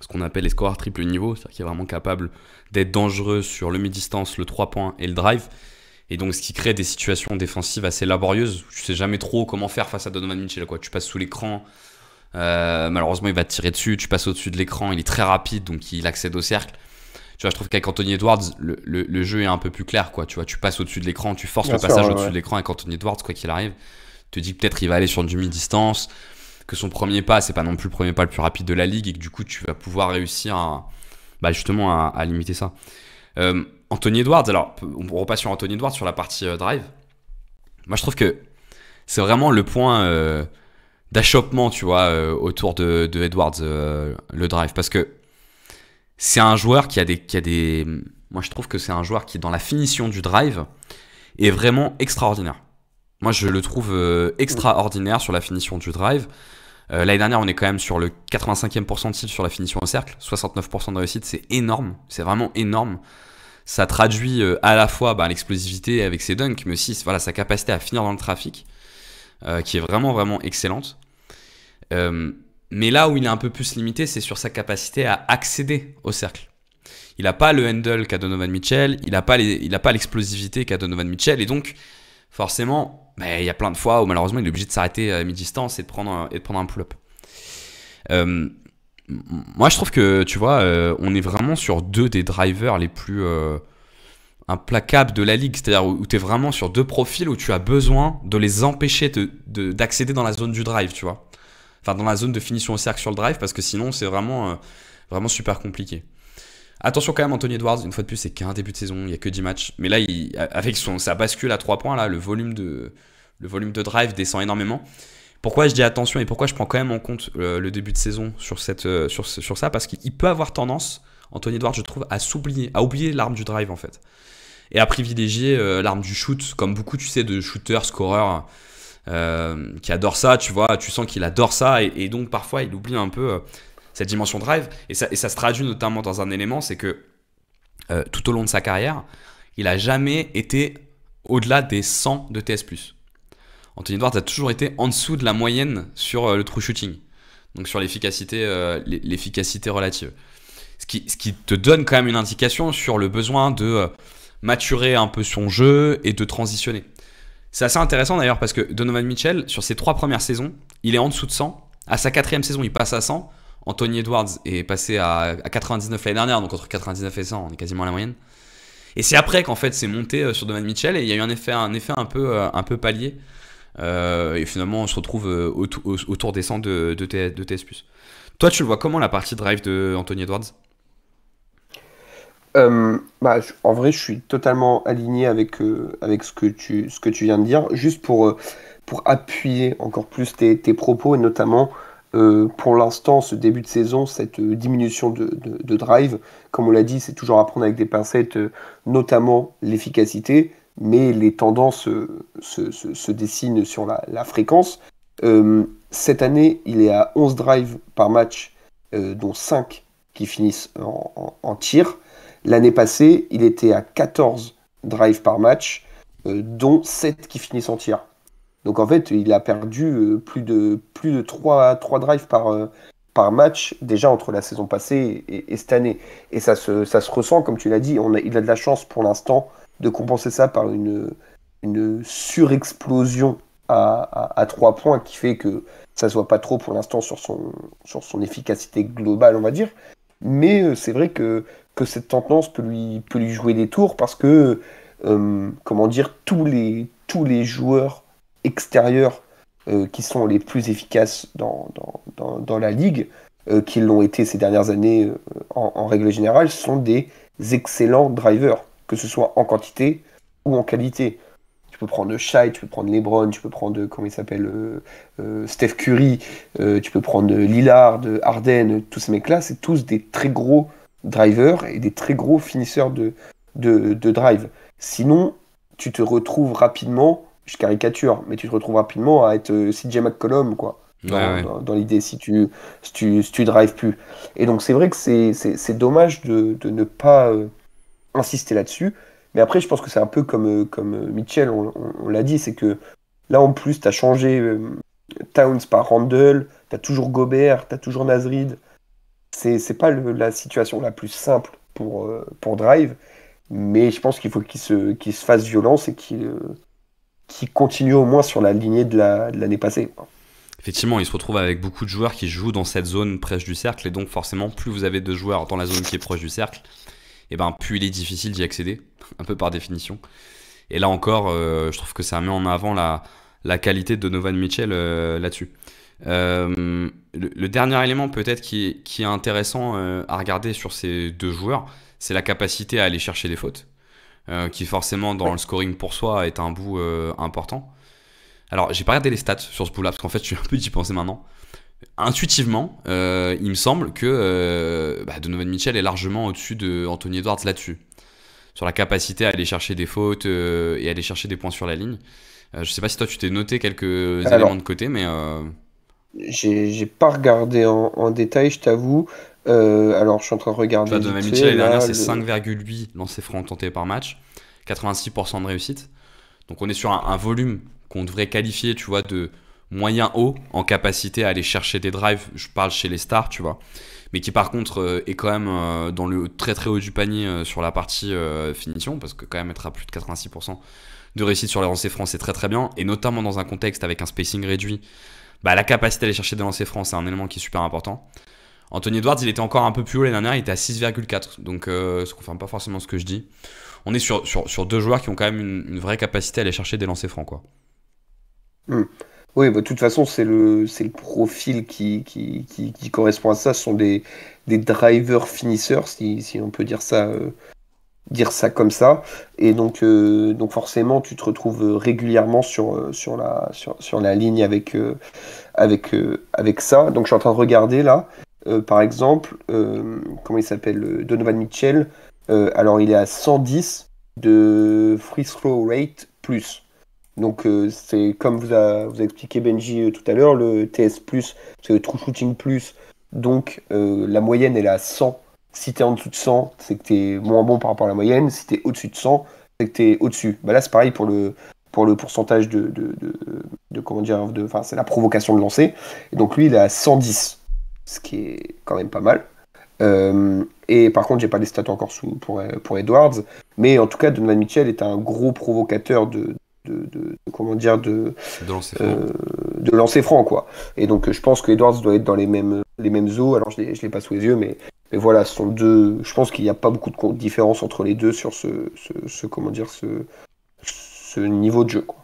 ce qu'on appelle les scores triple niveau, c'est-à-dire qu'il est vraiment capable d'être dangereux sur le mi-distance, le 3 points et le drive. Et donc, ce qui crée des situations défensives assez laborieuses. Tu sais jamais trop comment faire face à Donovan Mitchell, quoi. Tu passes sous l'écran, malheureusement, il va te tirer dessus. Tu passes au-dessus de l'écran, il est très rapide, donc il accède au cercle. Tu vois, je trouve qu'avec Anthony Edwards, le jeu est un peu plus clair, quoi. Tu vois, tu passes au-dessus de l'écran, tu forces le passage au-dessus de l'écran avec Anthony Edwards, quoi qu'il arrive. Tu te dis que peut-être il va aller sur du mi-distance, que son premier pas, c'est pas non plus le premier pas le plus rapide de la ligue, et que du coup, tu vas pouvoir réussir justement à limiter ça. Anthony Edwards, alors on repasse sur Anthony Edwards sur la partie drive. Moi je trouve que c'est vraiment le point d'achoppement, tu vois, autour de Edwards, le drive, parce que c'est un joueur qui a des. Moi je trouve que c'est un joueur qui, dans la finition du drive, est vraiment extraordinaire. Moi je le trouve extraordinaire sur la finition du drive. L'année dernière, on est quand même sur le 85e percentile sur la finition au cercle, 69% de réussite, c'est énorme, c'est vraiment énorme. Ça traduit à la fois l'explosivité avec ses dunks, mais aussi sa capacité à finir dans le trafic, qui est vraiment, vraiment excellente. Mais là où il est un peu plus limité, c'est sur sa capacité à accéder au cercle. Il n'a pas le handle qu'a Donovan Mitchell, il n'a pas l'explosivité qu'a Donovan Mitchell, et donc forcément, il y a plein de fois où malheureusement il est obligé de s'arrêter à mi-distance et de prendre un pull-up. Moi je trouve que, tu vois, on est vraiment sur deux des drivers les plus implacables de la ligue, c'est-à-dire où tu es vraiment sur deux profils où tu as besoin de les empêcher d'accéder dans la zone du drive, tu vois. Enfin, dans la zone de finition au cercle sur le drive, parce que sinon c'est vraiment super compliqué. Attention quand même, Anthony Edwards, une fois de plus, c'est qu'un début de saison, il n'y a que 10 matchs. Mais là, avec sa bascule à 3 points, là, le volume de drive descend énormément. Pourquoi je dis attention et pourquoi je prends quand même en compte le début de saison sur ça? Parce qu'il peut avoir tendance, Anthony Edwards, je trouve, à oublier l'arme du drive, en fait. Et à privilégier l'arme du shoot, comme beaucoup, tu sais, de shooters, scoreurs, qui adorent ça, tu vois. Tu sens qu'il adore ça et donc parfois, il oublie un peu cette dimension drive. Et ça se traduit notamment dans un élément, c'est que tout au long de sa carrière, il n'a jamais été au-delà des 100 de TS+. Anthony Edwards a toujours été en dessous de la moyenne sur le true shooting, donc sur l'efficacité relative. Ce qui te donne quand même une indication sur le besoin de maturer un peu son jeu et de transitionner. C'est assez intéressant d'ailleurs parce que Donovan Mitchell, sur ses 3 premières saisons, il est en dessous de 100. À sa 4e saison, il passe à 100. Anthony Edwards est passé à 99 l'année dernière, donc entre 99 et 100, on est quasiment à la moyenne. Et c'est après qu'en fait c'est monté sur Donovan Mitchell et il y a eu un effet un peu palier. Et finalement on se retrouve autour des 100 de TS+. Toi tu le vois comment la partie drive de Anthony Edwards? En vrai je suis totalement aligné avec ce que tu viens de dire. Juste pour appuyer encore plus tes propos et notamment pour l'instant, ce début de saison, cette diminution de drive, comme on l'a dit, c'est toujours à prendre avec des pincettes, notamment l'efficacité, mais les tendances se dessinent sur la fréquence. Cette année, il est à 11 drives par match, dont 5 qui finissent en tir. L'année passée, il était à 14 drives par match, dont 7 qui finissent en tir. Donc en fait, il a perdu plus de 3 drives par match déjà entre la saison passée et cette année. Et ça se ressent, comme tu l'as dit, il a de la chance pour l'instant de compenser ça par une surexplosion à 3 points qui fait que ça se voit pas trop pour l'instant sur son efficacité globale, on va dire. Mais c'est vrai que cette tendance peut lui jouer des tours parce que, tous les joueurs extérieurs qui sont les plus efficaces dans la ligue, qui l'ont été ces dernières années en règle générale, sont des excellents drivers, que ce soit en quantité ou en qualité. Tu peux prendre Shai, tu peux prendre LeBron, tu peux prendre, Steph Curry, tu peux prendre Lillard, Harden, tous ces mecs-là, c'est tous des très gros drivers et des très gros finisseurs de de drive. Sinon, tu te retrouves rapidement, je caricature, mais tu te retrouves rapidement à être CJ McCollum, quoi. Dans l'idée, si tu drives plus. Et donc, c'est vrai que c'est dommage de ne pas insister là-dessus. Mais après, je pense que c'est un peu comme Mitchell, on l'a dit, c'est que là, en plus, tu as changé Towns par Randle, tu as toujours Gobert, tu as toujours Naz Reid. C'est pas la situation la plus simple pour Drive, mais je pense qu'il faut qu'il se fasse violence et qu'il continue au moins sur la lignée de l'année passée. Effectivement, il se retrouve avec beaucoup de joueurs qui jouent dans cette zone proche du cercle, et donc forcément, plus vous avez de joueurs dans la zone qui est proche du cercle, et ben plus il est difficile d'y accéder, un peu par définition. Et là encore, je trouve que ça met en avant la qualité de Donovan Mitchell là-dessus. Le dernier élément peut-être qui est intéressant à regarder sur ces deux joueurs, c'est la capacité à aller chercher des fautes, qui forcément dans le scoring pour soi est un bout important. Alors j'ai pas regardé les stats sur ce bout-là parce qu'en fait je suis un peu d'y penser maintenant. Intuitivement, il me semble que Donovan Mitchell est largement au-dessus de Anthony Edwards là-dessus, sur la capacité à aller chercher des fautes et aller chercher des points sur la ligne. Je sais pas si toi tu t'es noté quelques éléments de côté, mais j'ai pas regardé en détail, je t'avoue. Alors je suis en train de regarder. Donovan Mitchell l'année dernière, c'est 5,8 lancers francs tentés par match, 86% de réussite. Donc on est sur un volume qu'on devrait qualifier, tu vois, de moyen haut en capacité à aller chercher des drives. Je parle chez les stars, tu vois, mais qui par contre est quand même dans le très très haut du panier sur la partie finition, parce que quand même être à plus de 86% de réussite sur les lancers francs, c'est très très bien, et notamment dans un contexte avec un spacing réduit, la capacité à aller chercher des lancers francs, c'est un élément qui est super important. Anthony Edwards, il était encore un peu plus haut l'année dernière, il était à 6,4, donc ça confirme pas forcément ce que je dis. On est sur deux joueurs qui ont quand même une vraie capacité à aller chercher des lancers francs, quoi. Oui, de toute façon, c'est le profil qui correspond à ça. Ce sont des drivers finisseurs, si on peut dire ça comme ça. Et donc forcément, tu te retrouves régulièrement sur la ligne avec ça. Donc je suis en train de regarder là, par exemple, comment il s'appelle, Donovan Mitchell. Alors il est à 110 de free throw rate plus. Donc c'est comme vous a expliqué Benji tout à l'heure, le TS+, c'est le True Shooting+, donc la moyenne elle est à 100. Si t'es en dessous de 100, c'est que t'es moins bon par rapport à la moyenne. Si t'es au-dessus de 100, c'est que t'es au-dessus. Là c'est pareil pour le pourcentage de comment dire, enfin c'est la provocation de lancer. Et donc lui il est à 110, ce qui est quand même pas mal. Et par contre j'ai pas les stats encore pour Edwards, mais en tout cas Donovan Mitchell est un gros provocateur de lancer franc, quoi. Et donc je pense que Edwards doit être dans les mêmes eaux. Alors je l'ai pas sous les yeux, mais voilà, ce sont deux. Je pense qu'il n'y a pas beaucoup de différence entre les deux sur ce niveau de jeu, quoi.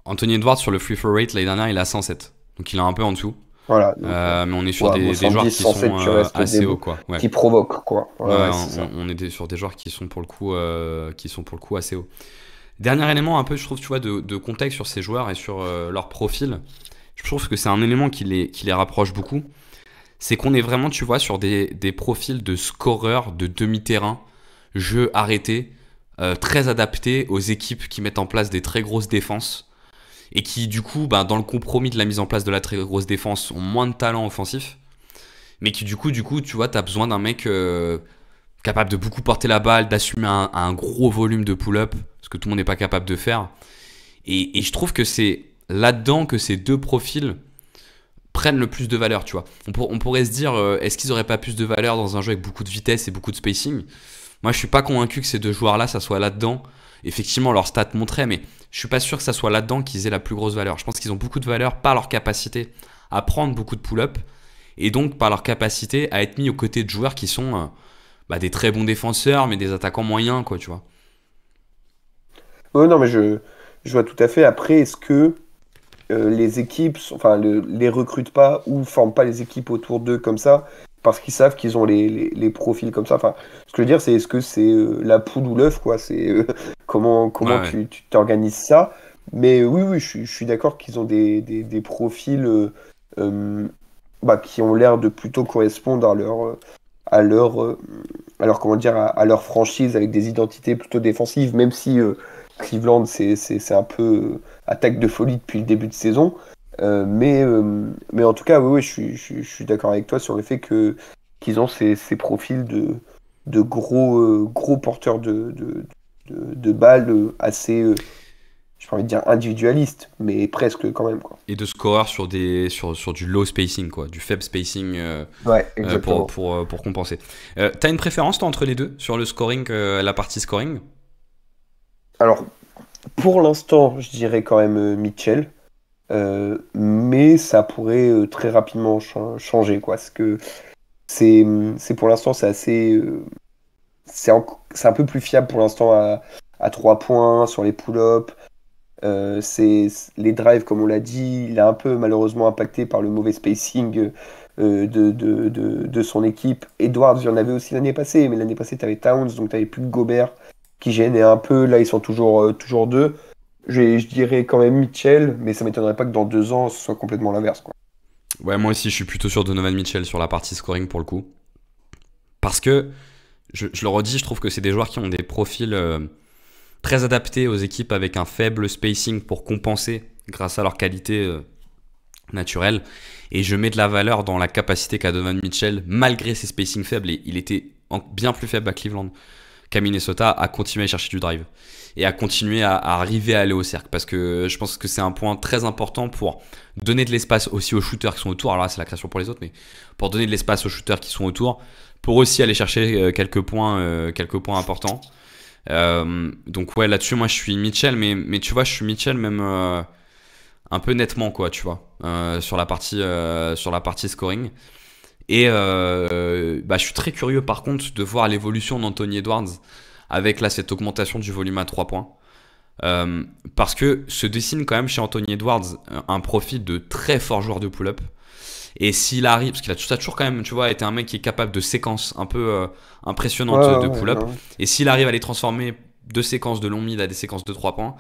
Anthony Edwards sur le free throw rate l'année dernière il est à 107, donc il est un peu en dessous. Voilà, donc, mais on est sur des joueurs qui sont assez hauts, quoi. Ouais. Qui provoquent, quoi. On est sur des joueurs qui sont pour le coup assez hauts. Dernier élément un peu, je trouve, tu vois, de contexte sur ces joueurs et sur leur profil, je trouve que c'est un élément qui les rapproche beaucoup. C'est qu'on est vraiment, tu vois, sur des profils de scoreurs, de demi-terrain, jeu arrêté, très adaptés aux équipes qui mettent en place des très grosses défenses et qui, du coup, dans le compromis de la mise en place de la très grosse défense, ont moins de talent offensif, mais qui, du coup, tu vois, t'as besoin d'un mec capable de beaucoup porter la balle, d'assumer un gros volume de pull-up, ce que tout le monde n'est pas capable de faire. Et je trouve que c'est là-dedans que ces deux profils prennent le plus de valeur, tu vois. On pourrait se dire, est-ce qu'ils n'auraient pas plus de valeur dans un jeu avec beaucoup de vitesse et beaucoup de spacing ? Moi, je suis pas convaincu que ces deux joueurs-là, ça soit là-dedans. Effectivement, leurs stats montraient, mais je suis pas sûr que ça soit là-dedans qu'ils aient la plus grosse valeur. Je pense qu'ils ont beaucoup de valeur par leur capacité à prendre beaucoup de pull-up et donc par leur capacité à être mis aux côtés de joueurs qui sont des très bons défenseurs, mais des attaquants moyens, quoi, tu vois. Non, mais je vois tout à fait. Après, est-ce que les équipes, les recrutent pas ou forment pas les équipes autour d'eux comme ça parce qu'ils savent qu'ils ont les profils comme ça. Enfin, ce que je veux dire, c'est est-ce que c'est la poule ou l'œuf, quoi. C'est comment tu t'organises ça. Mais oui, je suis d'accord qu'ils ont des profils qui ont l'air de plutôt correspondre comment dire, à leur franchise avec des identités plutôt défensives, même si Cleveland c'est un peu attaque de folie depuis le début de saison. Mais en tout cas, oui, je suis d'accord avec toi sur le fait qu'ils ont ces profils de gros porteurs de balles assez, j'ai pas envie de dire individualistes, mais presque quand même, quoi. Et de scoreurs sur du low spacing, quoi, du faible spacing Ouais, exactement. pour compenser. T'as une préférence toi, entre les deux sur le scoring, la partie scoring? Alors, pour l'instant, je dirais quand même Mitchell. Mais ça pourrait très rapidement changer, quoi. Parce que c'est pour l'instant, c'est assez. C'est un peu plus fiable pour l'instant à 3 points sur les pull-ups. Les drives, comme on l'a dit, il est un peu malheureusement impacté par le mauvais spacing de son équipe. Edwards, il y en avait aussi l'année passée, mais l'année passée, tu avais Towns, donc tu n'avais plus de Gobert qui gênait un peu. Là, ils sont toujours deux. Je dirais quand même Mitchell, mais ça m'étonnerait pas que dans 2 ans, ce soit complètement l'inverse, quoi. Ouais, moi aussi, je suis plutôt sur Donovan Mitchell sur la partie scoring pour le coup. Parce que, je le redis, je trouve que c'est des joueurs qui ont des profils très adaptés aux équipes avec un faible spacing pour compenser grâce à leur qualité naturelle. Et je mets de la valeur dans la capacité qu'a Donovan Mitchell, malgré ses spacings faibles, et il était bien plus faible à Cleveland qu'à Minnesota, à continuer à chercher du drive et à continuer à arriver à aller au cercle, parce que je pense que c'est un point très important pour donner de l'espace aussi aux shooters qui sont autour. Alors là, c'est la création pour les autres, mais pour donner de l'espace aux shooters qui sont autour, pour aussi aller chercher quelques points importants. Donc ouais, là-dessus, moi, je suis Mitchell, mais tu vois, je suis Mitchell même un peu nettement, quoi, tu vois, sur la partie scoring. Et je suis très curieux par contre de voir l'évolution d'Anthony Edwards avec là cette augmentation du volume à 3 points. Parce que se dessine quand même chez Anthony Edwards un profil de très fort joueur de pull-up. Et s'il arrive, parce qu'il a toujours quand même, tu vois, été un mec qui est capable de séquences un peu impressionnantes de pull-up. Ouais. Et s'il arrive à les transformer de séquences de long mid à des séquences de 3 points,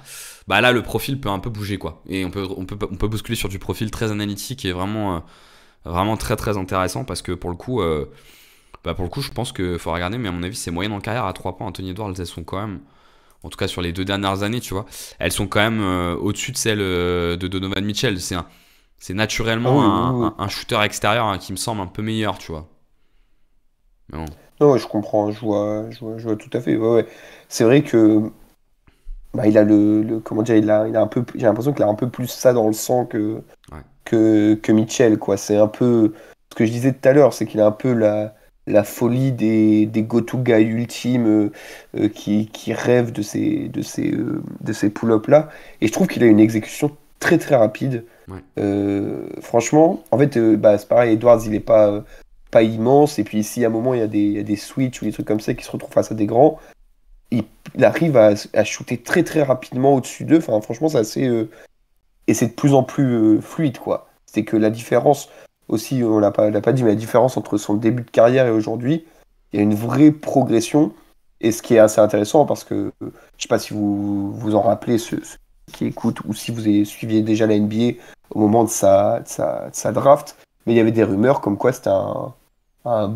bah là le profil peut un peu bouger, quoi. Et on peut bousculer sur du profil très analytique et vraiment très très intéressant, parce que pour le coup, je pense qu'il faut regarder, mais à mon avis, ses moyennes en carrière à 3 points, Anthony Edwards, elles sont quand même, en tout cas sur les 2 dernières années, tu vois, elles sont quand même au-dessus de celles de Donovan Mitchell. C'est naturellement un shooter extérieur qui me semble un peu meilleur, tu vois. Mais bon. Non, ouais, je comprends, je vois tout à fait. Ouais. C'est vrai que il a comment dire, il a un peu, j'ai l'impression qu'il a un peu plus ça dans le sang Ouais. que Mitchell, quoi. C'est un peu ce que je disais tout à l'heure, c'est qu'il a un peu la folie des go-to-guys ultimes qui rêvent de ces pull-ups là. Et je trouve qu'il a une exécution très très rapide. Ouais. Franchement, en fait, c'est pareil, Edwards, il est pas immense. Et puis, si à un moment, il y a des switches ou des trucs comme ça qui se retrouvent face à des grands, il arrive à shooter très très rapidement au-dessus d'eux. Enfin, franchement, c'est assez. Et c'est de plus en plus fluide, quoi. C'est que la différence, aussi, on l'a pas dit, mais la différence entre son début de carrière et aujourd'hui, il y a une vraie progression. Et ce qui est assez intéressant, parce que je sais pas si vous vous en rappelez, ceux qui écoutent, ou si vous suiviez déjà la NBA au moment de sa draft, mais il y avait des rumeurs comme quoi c'était pas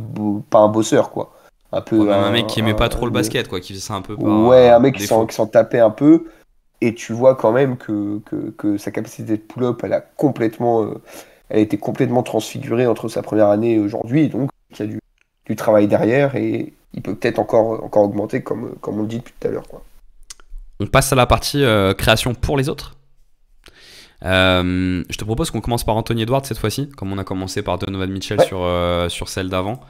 un bosseur, quoi. Un peu Même un mec qui aimait pas trop le basket, quoi, qui faisait ça un peu par ouais, un mec défaut. qui s'en tapait un peu. Et tu vois quand même que sa capacité de pull-up, elle a été complètement transfigurée entre sa première année et aujourd'hui. Donc, il y a du travail derrière et il peut peut-être encore augmenter, comme on le dit depuis tout à l'heure, quoi. On passe à la partie création pour les autres. Je te propose qu'on commence par Anthony Edwards cette fois-ci, comme on a commencé par Donovan Mitchell sur celle d'avant.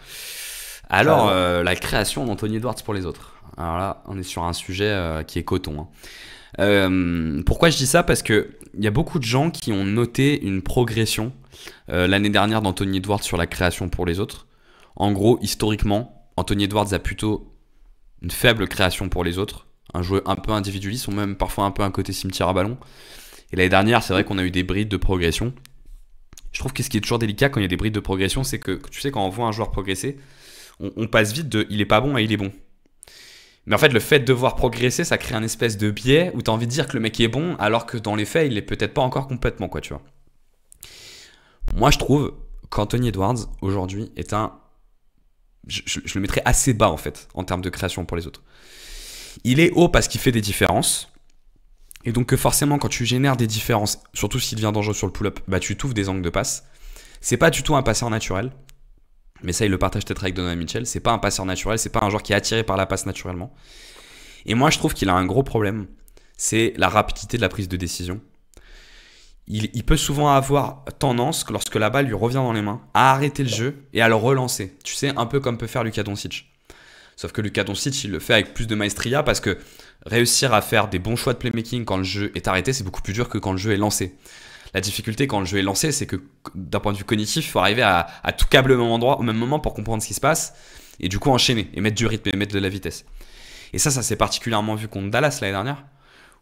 Alors, la création d'Anthony Edwards pour les autres. Alors là, on est sur un sujet qui est coton, hein. Pourquoi je dis ça? Parce qu'il y a beaucoup de gens qui ont noté une progression l'année dernière d'Anthony Edwards sur la création pour les autres. En gros, historiquement, Anthony Edwards a plutôt une faible création pour les autres, un joueur un peu individualiste, ou même parfois un peu un côté cimetière à ballon. Et l'année dernière, c'est vrai qu'on a eu des brides de progression. Je trouve que ce qui est toujours délicat quand il y a des brides de progression, c'est que tu sais, quand on voit un joueur progresser, on passe vite de il est pas bon à il est bon. Mais en fait, le fait de voir progresser, ça crée un espèce de biais où tu as envie de dire que le mec est bon, alors que dans les faits, il est peut-être pas encore complètement, quoi, tu vois. Moi, je trouve qu'Anthony Edwards, aujourd'hui, est un je le mettrais assez bas en fait, en termes de création pour les autres. Il est haut parce qu'il fait des différences. Et donc que forcément quand tu génères des différences, surtout s'il devient dangereux sur le pull-up, bah tu t'ouvres des angles de passe. C'est pas du tout un passeur naturel. Mais ça il le partage peut-être avec Donovan Mitchell. C'est pas un passeur naturel, c'est pas un joueur qui est attiré par la passe naturellement. Et moi je trouve qu'il a un gros problème. C'est la rapidité de la prise de décision. Il peut souvent avoir tendance, lorsque la balle lui revient dans les mains, à arrêter le jeu et à le relancer. Tu sais, un peu comme peut faire Luka Doncic. Sauf que Luka Doncic, il le fait avec plus de maestria parce que réussir à faire des bons choix de playmaking quand le jeu est arrêté, c'est beaucoup plus dur que quand le jeu est lancé. La difficulté quand le jeu est lancé, c'est que d'un point de vue cognitif, il faut arriver à tout câbler au même moment pour comprendre ce qui se passe et du coup enchaîner et mettre du rythme et mettre de la vitesse. Et ça s'est particulièrement vu contre Dallas l'année dernière,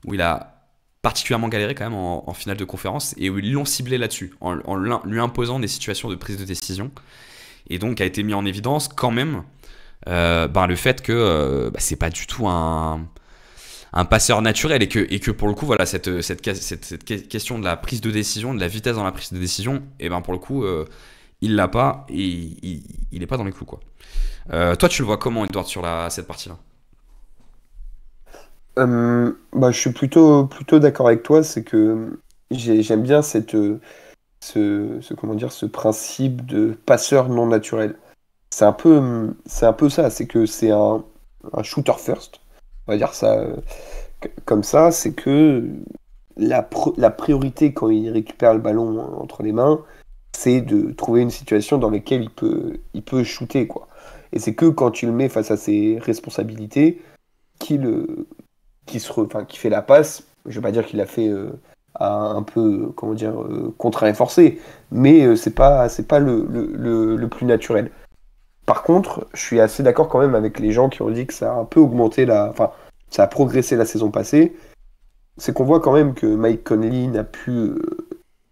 où il a particulièrement galéré quand même en finale de conférence et où ils l'ont ciblé là-dessus, en lui imposant des situations de prise de décision. Et donc a été mis en évidence quand même le fait que c'est pas du tout un passeur naturel et que pour le coup voilà cette question de la prise de décision, de la vitesse dans la prise de décision, et pour le coup il l'a pas et il est pas dans les clous quoi. Toi tu le vois comment Edward sur cette partie-là? Je suis plutôt d'accord avec toi, c'est que j'aime bien ce principe de passeur non naturel. C'est un peu ça, c'est que c'est un shooter first, on va dire ça comme ça, c'est que la priorité quand il récupère le ballon entre les mains, c'est de trouver une situation dans laquelle il peut shooter, quoi. Et c'est que quand tu le mets face à ses responsabilités qu'il fait la passe. Je vais pas dire qu'il l'a fait un peu, contraint et forcé, mais c'est pas le plus naturel. Par contre, je suis assez d'accord quand même avec les gens qui ont dit que ça a un peu augmenté ça a progressé la saison passée. C'est qu'on voit quand même que Mike Conley n'est plus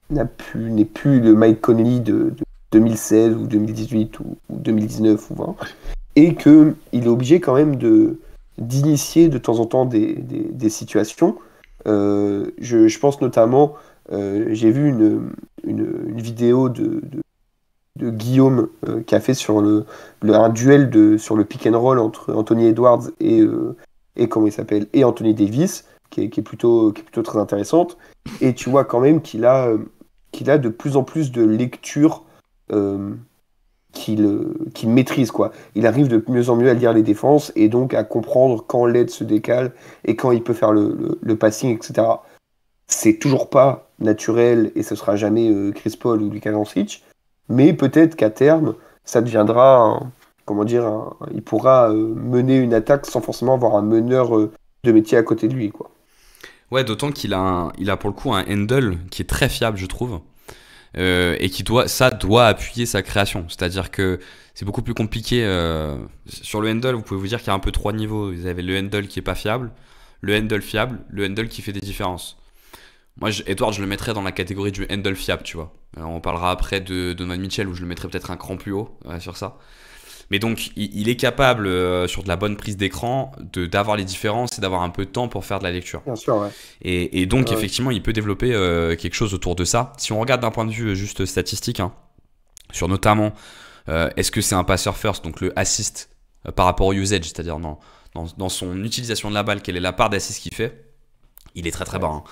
le Mike Conley de 2016 ou 2018 ou 2019 ou 20, et qu'il est obligé quand même d'initier de temps en temps des situations. Je pense notamment, j'ai vu une vidéo de Guillaume qui a fait sur un duel sur le pick and roll entre Anthony Edwards et comment il s'appelle, et Anthony Davis, qui est plutôt très intéressante. Et tu vois quand même qu'il a de plus en plus de lecture qu'il maîtrise, quoi. Il arrive de mieux en mieux à lire les défenses et donc à comprendre quand l'aide se décale et quand il peut faire le passing, etc. C'est toujours pas naturel et ce sera jamais Chris Paul ou Luka Doncic, mais peut-être qu'à terme ça deviendra il pourra mener une attaque sans forcément avoir un meneur de métier à côté de lui, quoi. Ouais, d'autant qu'il a pour le coup un handle qui est très fiable, je trouve. Et qui doit appuyer sa création. C'est-à-dire que c'est beaucoup plus compliqué. Sur le handle, vous pouvez vous dire qu'il y a un peu 3 niveaux. Vous avez le handle qui est pas fiable, le handle fiable, le handle qui fait des différences. Moi, Edward, je le mettrais dans la catégorie du handle fiable, tu vois. On parlera après de Donovan Mitchell, où je le mettrais peut-être un cran plus haut sur ça. Mais donc, il est capable, sur de la bonne prise d'écran, d'avoir les différences et d'avoir un peu de temps pour faire de la lecture. Bien sûr, ouais. Et donc, effectivement, il peut développer quelque chose autour de ça. Si on regarde d'un point de vue juste statistique, sur notamment, est-ce que c'est un passeur first, donc le assist par rapport au usage, c'est-à-dire dans son utilisation de la balle, quelle est la part d'assist qu'il fait, il est très très bas.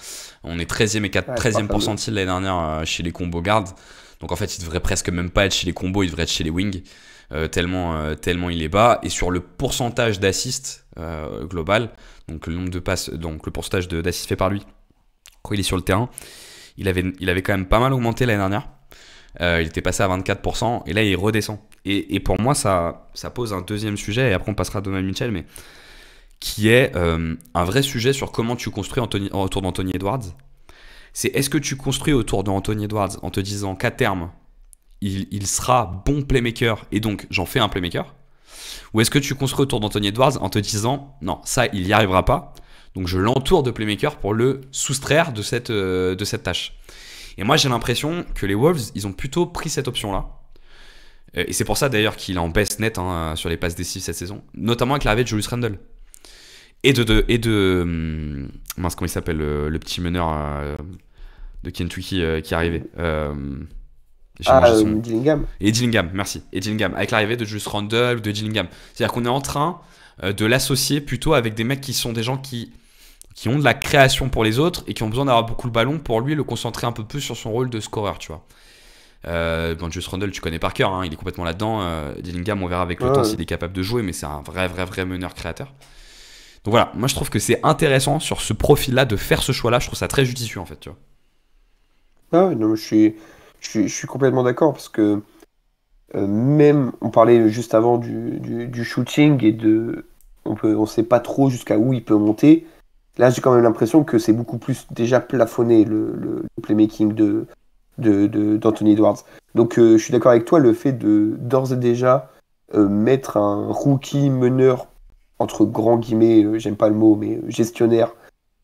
On est 13e et 13e pourcentile l'année dernière chez les combo guards. Donc en fait, il devrait presque même pas être chez les combos, il devrait être chez les wings. Tellement il est bas. Et sur le pourcentage d'assists global, donc le nombre de passes, donc le pourcentage d'assists fait par lui quand il est sur le terrain, il avait quand même pas mal augmenté l'année dernière. Il était passé à 24% et là il redescend. Et pour moi ça pose un deuxième sujet, et après on passera à Donovan Mitchell, mais qui est un vrai sujet sur comment tu construis autour d'Anthony Edwards. C'est est-ce que tu construis autour d'Anthony Edwards en te disant qu'à terme il sera bon playmaker et donc j'en fais un playmaker, ou est-ce que tu construis autour d'Anthony Edwards en te disant non, ça il n'y arrivera pas, donc je l'entoure de playmaker pour le soustraire de cette tâche. Et moi j'ai l'impression que les Wolves ils ont plutôt pris cette option là, et c'est pour ça d'ailleurs qu'il est en baisse net sur les passes décisives cette saison, notamment avec l'arrivée de Julius Randle et mince, comment il s'appelle, le petit meneur de Kentucky qui est arrivé, J'ai mangé son... Dillingham. Et Dillingham, merci. Et Dillingham, avec l'arrivée de Julius Randle ou de Dillingham. C'est-à-dire qu'on est en train de l'associer plutôt avec des mecs qui sont des gens qui ont de la création pour les autres et qui ont besoin d'avoir beaucoup le ballon pour lui le concentrer un peu plus sur son rôle de scoreur, tu vois. Bon, Julius Randle, tu connais par cœur, hein, il est complètement là-dedans. Dillingham, on verra avec le temps s'il est capable de jouer, mais c'est un vrai meneur créateur. Donc voilà, moi je trouve que c'est intéressant sur ce profil-là de faire ce choix-là. Je trouve ça très judicieux en fait, tu vois. Ah ouais, non, je suis complètement d'accord parce que même, on parlait juste avant du shooting et on sait pas trop jusqu'à où il peut monter. Là, j'ai quand même l'impression que c'est beaucoup plus déjà plafonné le playmaking d'Anthony Edwards. Donc, je suis d'accord avec toi, le fait de d'ores et déjà mettre un rookie meneur, entre grands guillemets, j'aime pas le mot, mais gestionnaire,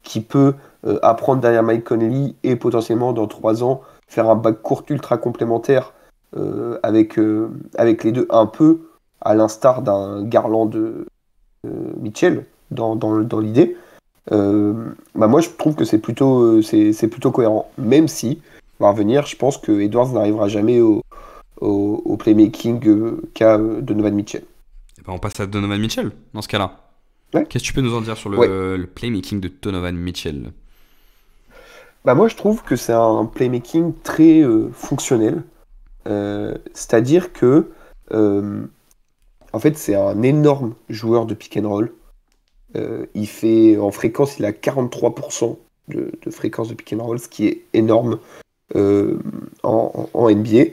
qui peut apprendre derrière Mike Conley et potentiellement dans 3 ans faire un backcourt ultra complémentaire avec les deux, un peu à l'instar d'un Garland Mitchell dans l'idée. Moi je trouve que c'est plutôt cohérent, même si on va revenir, je pense que Edwards n'arrivera jamais au playmaking qu'a Donovan Mitchell. Et ben on passe à Donovan Mitchell dans ce cas-là. Ouais. Qu'est-ce que tu peux nous en dire sur le playmaking de Donovan Mitchell? Moi je trouve que c'est un playmaking très fonctionnel. C'est-à-dire que en fait c'est un énorme joueur de pick and roll. Il fait en fréquence, il a 43% de fréquence de pick and roll, ce qui est énorme en NBA.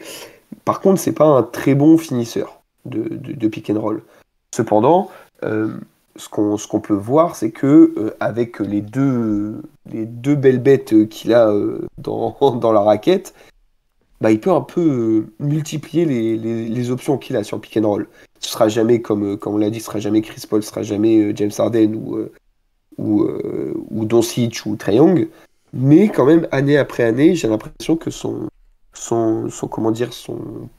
Par contre, c'est pas un très bon finisseur de pick and roll. Cependant, ce qu'on peut voir, c'est que avec les deux belles bêtes qu'il a dans la raquette, il peut un peu multiplier les options qu'il a sur le pick and roll. Ce sera jamais, comme on l'a dit, ce sera jamais Chris Paul, ce sera jamais James Harden ou Doncic ou Trae Young. Mais quand même, année après année, j'ai l'impression que son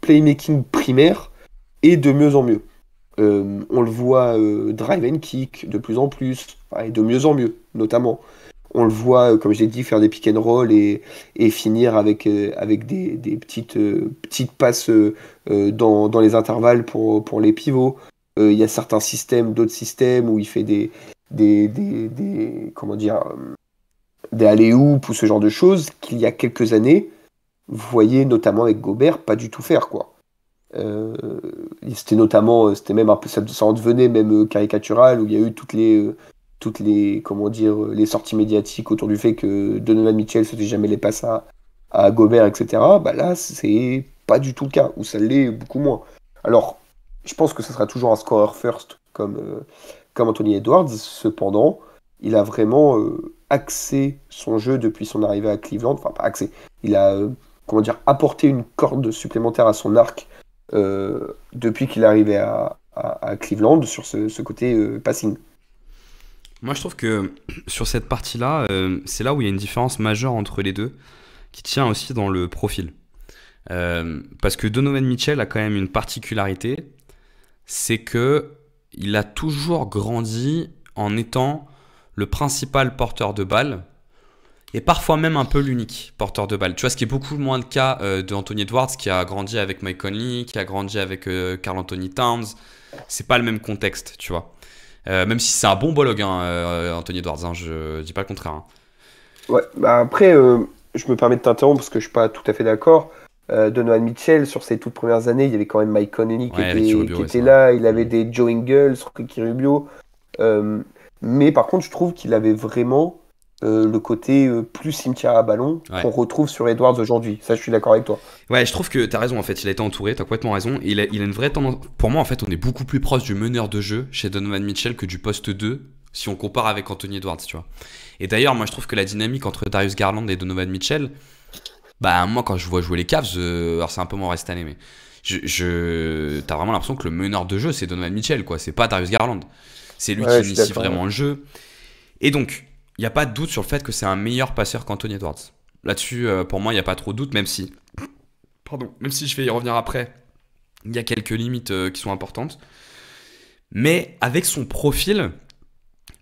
playmaking primaire est de mieux en mieux. On le voit drive and kick de plus en plus, et de mieux en mieux, notamment. On le voit, comme je l'ai dit, faire des pick and roll et finir avec des petites passes dans les intervalles pour les pivots. Il y a certains systèmes, d'autres systèmes où il fait des alley-oop ou ce genre de choses qu'il y a quelques années, vous voyez notamment avec Gobert, pas du tout faire, quoi. C'était même un peu, ça en devenait même caricatural, où il y a eu toutes les les sorties médiatiques autour du fait que Donovan Mitchell faisait jamais les passes à Gobert, etc. Là, c'est pas du tout le cas, ou ça l'est beaucoup moins. Alors, je pense que ce sera toujours un scorer first comme Anthony Edwards. Cependant, il a vraiment axé son jeu depuis son arrivée à Cleveland. Enfin, pas axé. Il a apporté une corde supplémentaire à son arc depuis qu'il est arrivé à Cleveland sur ce côté passing. Moi, je trouve que sur cette partie-là, c'est là où il y a une différence majeure entre les deux, qui tient aussi dans le profil. Parce que Donovan Mitchell a quand même une particularité, c'est que il a toujours grandi en étant le principal porteur de balle, et parfois même un peu l'unique porteur de balle. Tu vois, ce qui est beaucoup moins le cas de Anthony Edwards, qui a grandi avec Mike Conley, qui a grandi avec Karl Anthony Towns. C'est pas le même contexte, tu vois. Même si c'est un bon bologue, Anthony Edwards, je dis pas le contraire. Ouais, après, je me permets de t'interrompre parce que je suis pas tout à fait d'accord. Donovan Mitchell, sur ses toutes premières années, il y avait quand même Mike Conley qui était là, il avait des Joe Ingles, Ricky Rubio. Mais par contre, je trouve qu'il avait vraiment le côté plus cimetière à ballon qu'on retrouve sur Edwards aujourd'hui. Ça, je suis d'accord avec toi. Ouais, je trouve que t'as raison, en fait. Il a été entouré, t'as complètement raison. Il a une vraie tendance. Pour moi, en fait, on est beaucoup plus proche du meneur de jeu chez Donovan Mitchell que du poste 2 si on compare avec Anthony Edwards, tu vois. Et d'ailleurs, moi, je trouve que la dynamique entre Darius Garland et Donovan Mitchell, moi, quand je vois jouer les Cavs, alors c'est un peu moins vrai cette année, mais t'as vraiment l'impression que le meneur de jeu, c'est Donovan Mitchell, quoi. C'est pas Darius Garland. C'est lui qui initie vraiment le jeu. Et donc, il n'y a pas de doute sur le fait que c'est un meilleur passeur qu'Anthony Edwards. Là-dessus, pour moi, il n'y a pas trop de doute, même si je vais y revenir après, il y a quelques limites qui sont importantes. Mais avec son profil,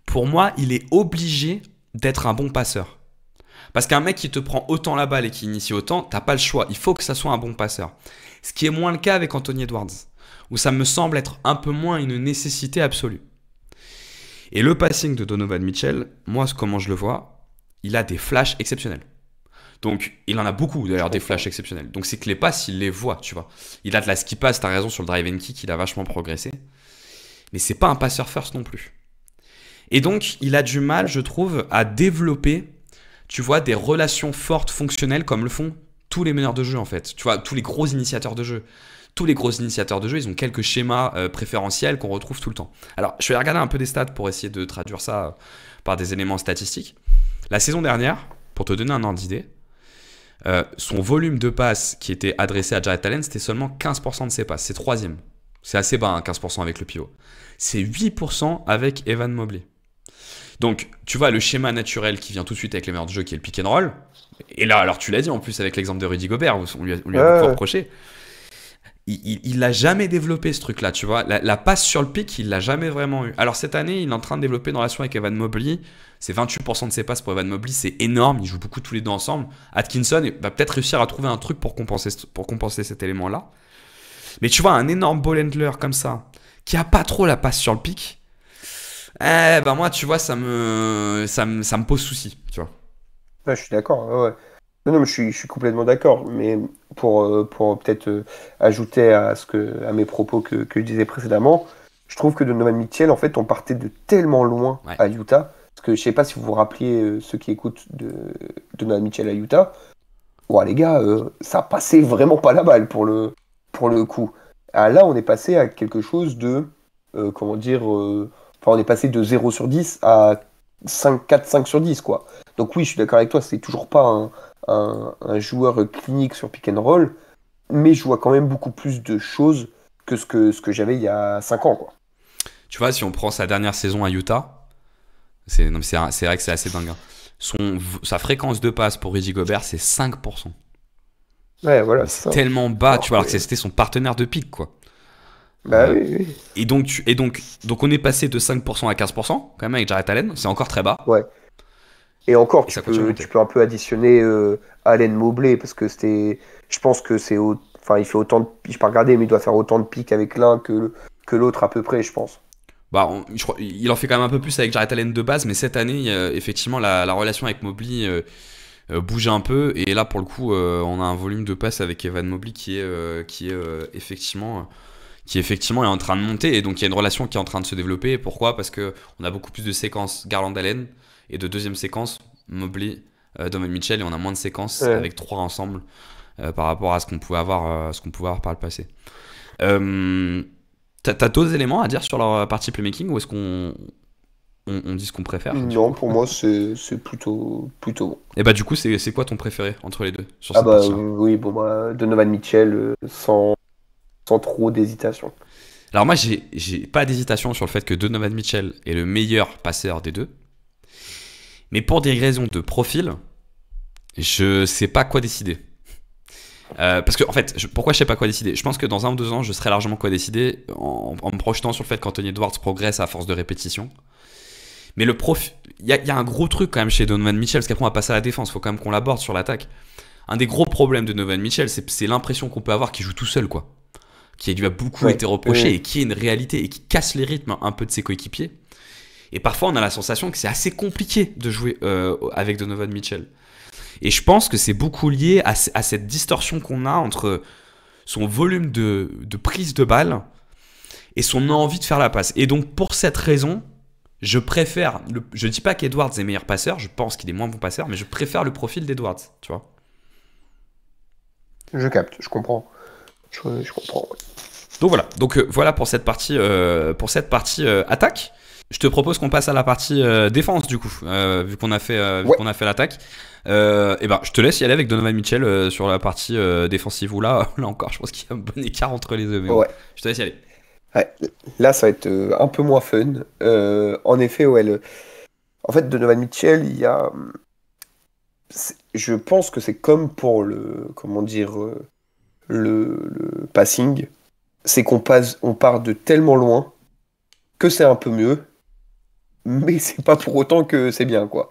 pour moi, il est obligé d'être un bon passeur. Parce qu'un mec qui te prend autant la balle et qui initie autant, t'as pas le choix. Il faut que ça soit un bon passeur. Ce qui est moins le cas avec Anthony Edwards, où ça me semble être un peu moins une nécessité absolue. Et le passing de Donovan Mitchell, moi, comment je le vois, il a des flashs exceptionnels. Donc, il en a beaucoup d'ailleurs des flashs exceptionnels. Donc, c'est que les passes, il les voit, tu vois. Il a de la ski pass, t'as raison, sur le drive and kick, il a vachement progressé. Mais c'est pas un passeur first non plus. Et donc, il a du mal, je trouve, à développer, tu vois, des relations fortes, fonctionnelles, comme le font tous les meneurs de jeu, en fait. Tu vois, tous les gros initiateurs de jeu. Tous les gros initiateurs de jeu, ils ont quelques schémas préférentiels qu'on retrouve tout le temps. Alors, je vais regarder un peu des stats pour essayer de traduire ça par des éléments statistiques. La saison dernière, pour te donner un ordre d'idée, son volume de passes qui était adressé à Jarrett Allen, c'était seulement 15% de ses passes. C'est troisième. C'est assez bas, hein, 15% avec le pivot. C'est 8% avec Evan Mobley. Donc, tu vois, le schéma naturel qui vient tout de suite avec les meneurs de jeu, qui est le pick and roll. Et là, alors tu l'as dit en plus avec l'exemple de Rudy Gobert, où on lui a beaucoup reproché. Il l'a jamais développé ce truc-là, tu vois. La passe sur le pick, il l'a jamais vraiment eu. Alors cette année, il est en train de développer une relation avec Evan Mobley. C'est 28% de ses passes pour Evan Mobley, c'est énorme. Ils jouent beaucoup tous les deux ensemble. Atkinson va peut-être réussir à trouver un truc pour compenser cet élément-là. Mais tu vois, un énorme ball handler comme ça, qui a pas trop la passe sur le pick, moi, tu vois, ça me pose souci, tu vois. Ouais, je suis d'accord, ouais. Non, mais je suis complètement d'accord. Mais pour peut-être ajouter à mes propos que je disais précédemment, je trouve que Donovan Mitchell, en fait, on partait de tellement loin à Utah. Parce que je sais pas si vous vous rappeliez, ceux qui écoutent de Donovan Mitchell à Utah. Ouais, les gars, ça passait vraiment pas la balle pour le coup. Ah, là, on est passé à quelque chose de. On est passé de 0 sur 10 à 4-5 sur 10, quoi. Donc oui, je suis d'accord avec toi, c'est toujours pas un joueur clinique sur pick and roll, mais je vois quand même beaucoup plus de choses que ce que j'avais il y a 5 ans, quoi. Tu vois, si on prend sa dernière saison à Utah, c'est vrai que c'est assez dingue. Hein. Sa fréquence de passe pour Rudy Gobert, c'est 5%. Ouais, voilà, c'est tellement bas, tu vois, alors que c'était son partenaire de pick, quoi. Bah oui. Et donc on est passé de 5% à 15%, quand même, avec Jarrett Allen, c'est encore très bas. Ouais. Et encore, tu peux un peu additionner Allen Mobley, parce que je pense que il fait autant de pics, je pas regarder, mais il doit faire autant de pics avec l'un que l'autre à peu près, je pense. Je crois, il en fait quand même un peu plus avec Jarrett Allen de base, mais cette année, effectivement, la relation avec Mobley bouge un peu, et là, pour le coup, on a un volume de passes avec Evan Mobley qui est effectivement est en train de monter, et donc il y a une relation qui est en train de se développer. Pourquoi ? Parce qu'on a beaucoup plus de séquences Garland-Allen et de deuxième séquence Mobley, Donovan Mitchell, et on a moins de séquences avec 3 ensemble par rapport à ce qu'on pouvait avoir par le passé. T'as d'autres éléments à dire sur leur partie playmaking, ou est-ce qu'on dit ce qu'on préfère ? Non, pour moi c'est plutôt bon. Et bah du coup c'est quoi ton préféré entre les deux sur cette partie-là ? Oui, Donovan Mitchell sans trop d'hésitation. Alors moi, j'ai pas d'hésitation sur le fait que Donovan Mitchell est le meilleur passeur des deux. Mais pour des raisons de profil, je sais pas quoi décider. Parce que, en fait, pourquoi je sais pas quoi décider ? Je pense que dans 1 ou 2 ans, je serai largement quoi décider en me projetant sur le fait qu'Anthony Edwards progresse à force de répétition. Mais le profil, il y a un gros truc quand même chez Donovan Mitchell, parce qu'après on va passer à la défense, faut quand même qu'on l'aborde sur l'attaque. Un des gros problèmes de Donovan Mitchell, c'est l'impression qu'on peut avoir qu'il joue tout seul, quoi. Qui lui a beaucoup été reproché et qui est une réalité et qui casse les rythmes un peu de ses coéquipiers. Et parfois, on a la sensation que c'est assez compliqué de jouer avec Donovan Mitchell. Et je pense que c'est beaucoup lié à cette distorsion qu'on a entre son volume de prise de balle et son envie de faire la passe. Et donc, pour cette raison, je préfère... je dis pas qu'Edwards est meilleur passeur, je pense qu'il est moins bon passeur, mais je préfère le profil d'Edwards, tu vois. Je capte, je comprends. Je comprends. Donc voilà pour cette partie attaque. Je te propose qu'on passe à la partie défense du coup, vu qu'on a fait l'attaque. Je te laisse y aller avec Donovan Mitchell sur la partie défensive, où là encore je pense qu'il y a un bon écart entre les deux. Mais ouais. Je te laisse y aller. Ouais. Là ça va être un peu moins fun. En effet, en fait, Donovan Mitchell, il y a... Je pense que c'est comme pour le passing, c'est qu'on part de tellement loin que c'est un peu mieux, mais c'est pas pour autant que c'est bien, quoi.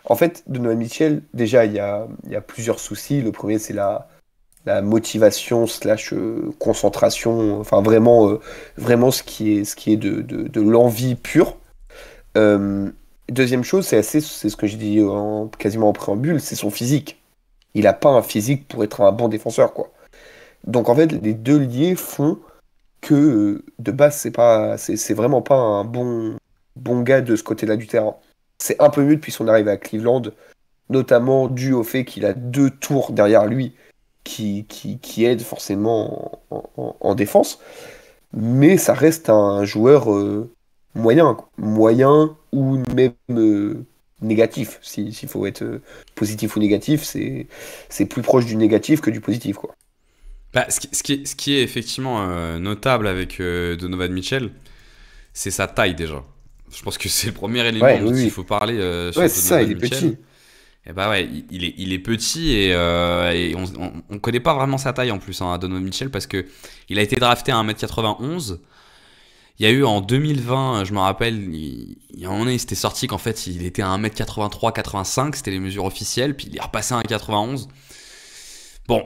En fait, Donovan Mitchell, déjà, il y a plusieurs soucis. Le premier, c'est la motivation slash concentration, enfin vraiment ce qui est de l'envie pure. Deuxième chose, c'est ce que j'ai dit quasiment en préambule, c'est son physique. Il n'a pas un physique pour être un bon défenseur, quoi. Donc en fait, les deux liés font que de base, c'est vraiment pas un bon gars de ce côté-là du terrain. C'est un peu mieux depuis son arrivée à Cleveland, notamment dû au fait qu'il a 2 tours derrière lui qui aident forcément en défense. Mais ça reste un joueur moyen ou même négatif. S'il faut être positif ou négatif, c'est plus proche du négatif que du positif, quoi. Bah, ce qui est effectivement notable avec Donovan Mitchell, c'est sa taille déjà. Je pense que c'est le premier élément dont il faut parler sur Ouais, Donovan c'est ça, il est Mitchell. petit. Et bah ouais, il est petit et on connaît pas vraiment sa taille en plus, hein, Donovan Mitchell, parce que il a été drafté à 1m91. Il y a eu en 2020, je me rappelle, il y a un moment, il s'était sorti qu'en fait il était à 1m83-85, c'était les mesures officielles, puis il est repassé à 1m91. Bon,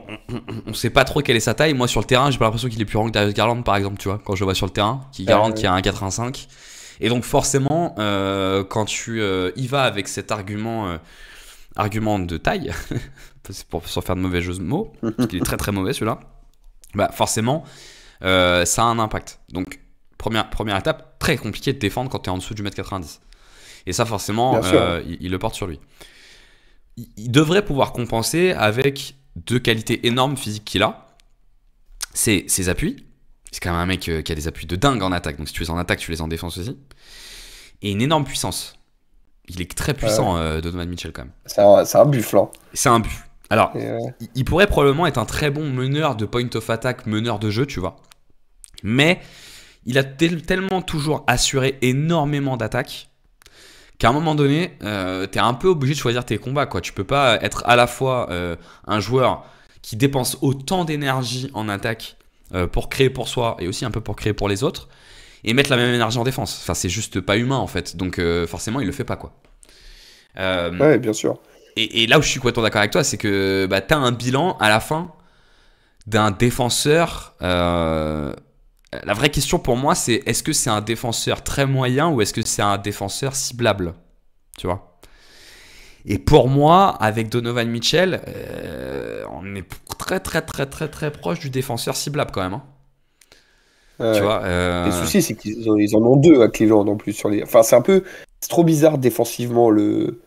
on sait pas trop quelle est sa taille. Moi sur le terrain, j'ai pas l'impression qu'il est plus grand que Darius Garland par exemple, tu vois, quand je le vois sur le terrain, Garland qui a 1m85. Et donc forcément, quand tu y vas avec cet argument de taille, c'est sans faire de mauvais jeux de mots, parce qu'il est très très mauvais celui-là, bah forcément, ça a un impact. Donc, première étape, très compliqué de défendre quand tu es en dessous du 1m90. Et ça, forcément, il le porte sur lui. Il devrait pouvoir compenser avec 2 qualités énormes physiques qu'il a. C'est ses appuis. C'est quand même un mec qui a des appuis de dingue en attaque. Donc, si tu les en attaque, tu les en défense aussi. Et une énorme puissance. Il est très puissant, Donovan Mitchell, quand même. C'est un buffle, hein. C'est un but. Alors, il pourrait probablement être un très bon meneur de point of attack, meneur de jeu, tu vois. Mais il a tellement toujours assuré énormément d'attaques qu'à un moment donné, t'es un peu obligé de choisir tes combats, quoi. Tu peux pas être à la fois un joueur qui dépense autant d'énergie en attaque pour créer pour soi et aussi un peu pour créer pour les autres, et mettre la même énergie en défense. Enfin, c'est juste pas humain, en fait. Donc, forcément, il le fait pas, quoi. Ouais, bien sûr. Et là où je suis complètement d'accord avec toi, c'est que bah, t'as un bilan à la fin d'un défenseur. La vraie question pour moi, c'est est-ce que c'est un défenseur très moyen ou est-ce que c'est un défenseur ciblable, tu vois? Et pour moi, avec Donovan Mitchell, on est très très très très très proche du défenseur ciblable quand même, hein. Tu vois, Le souci, c'est qu'ils en ont 2 à Cleveland en plus sur les. Enfin, c'est trop bizarre défensivement le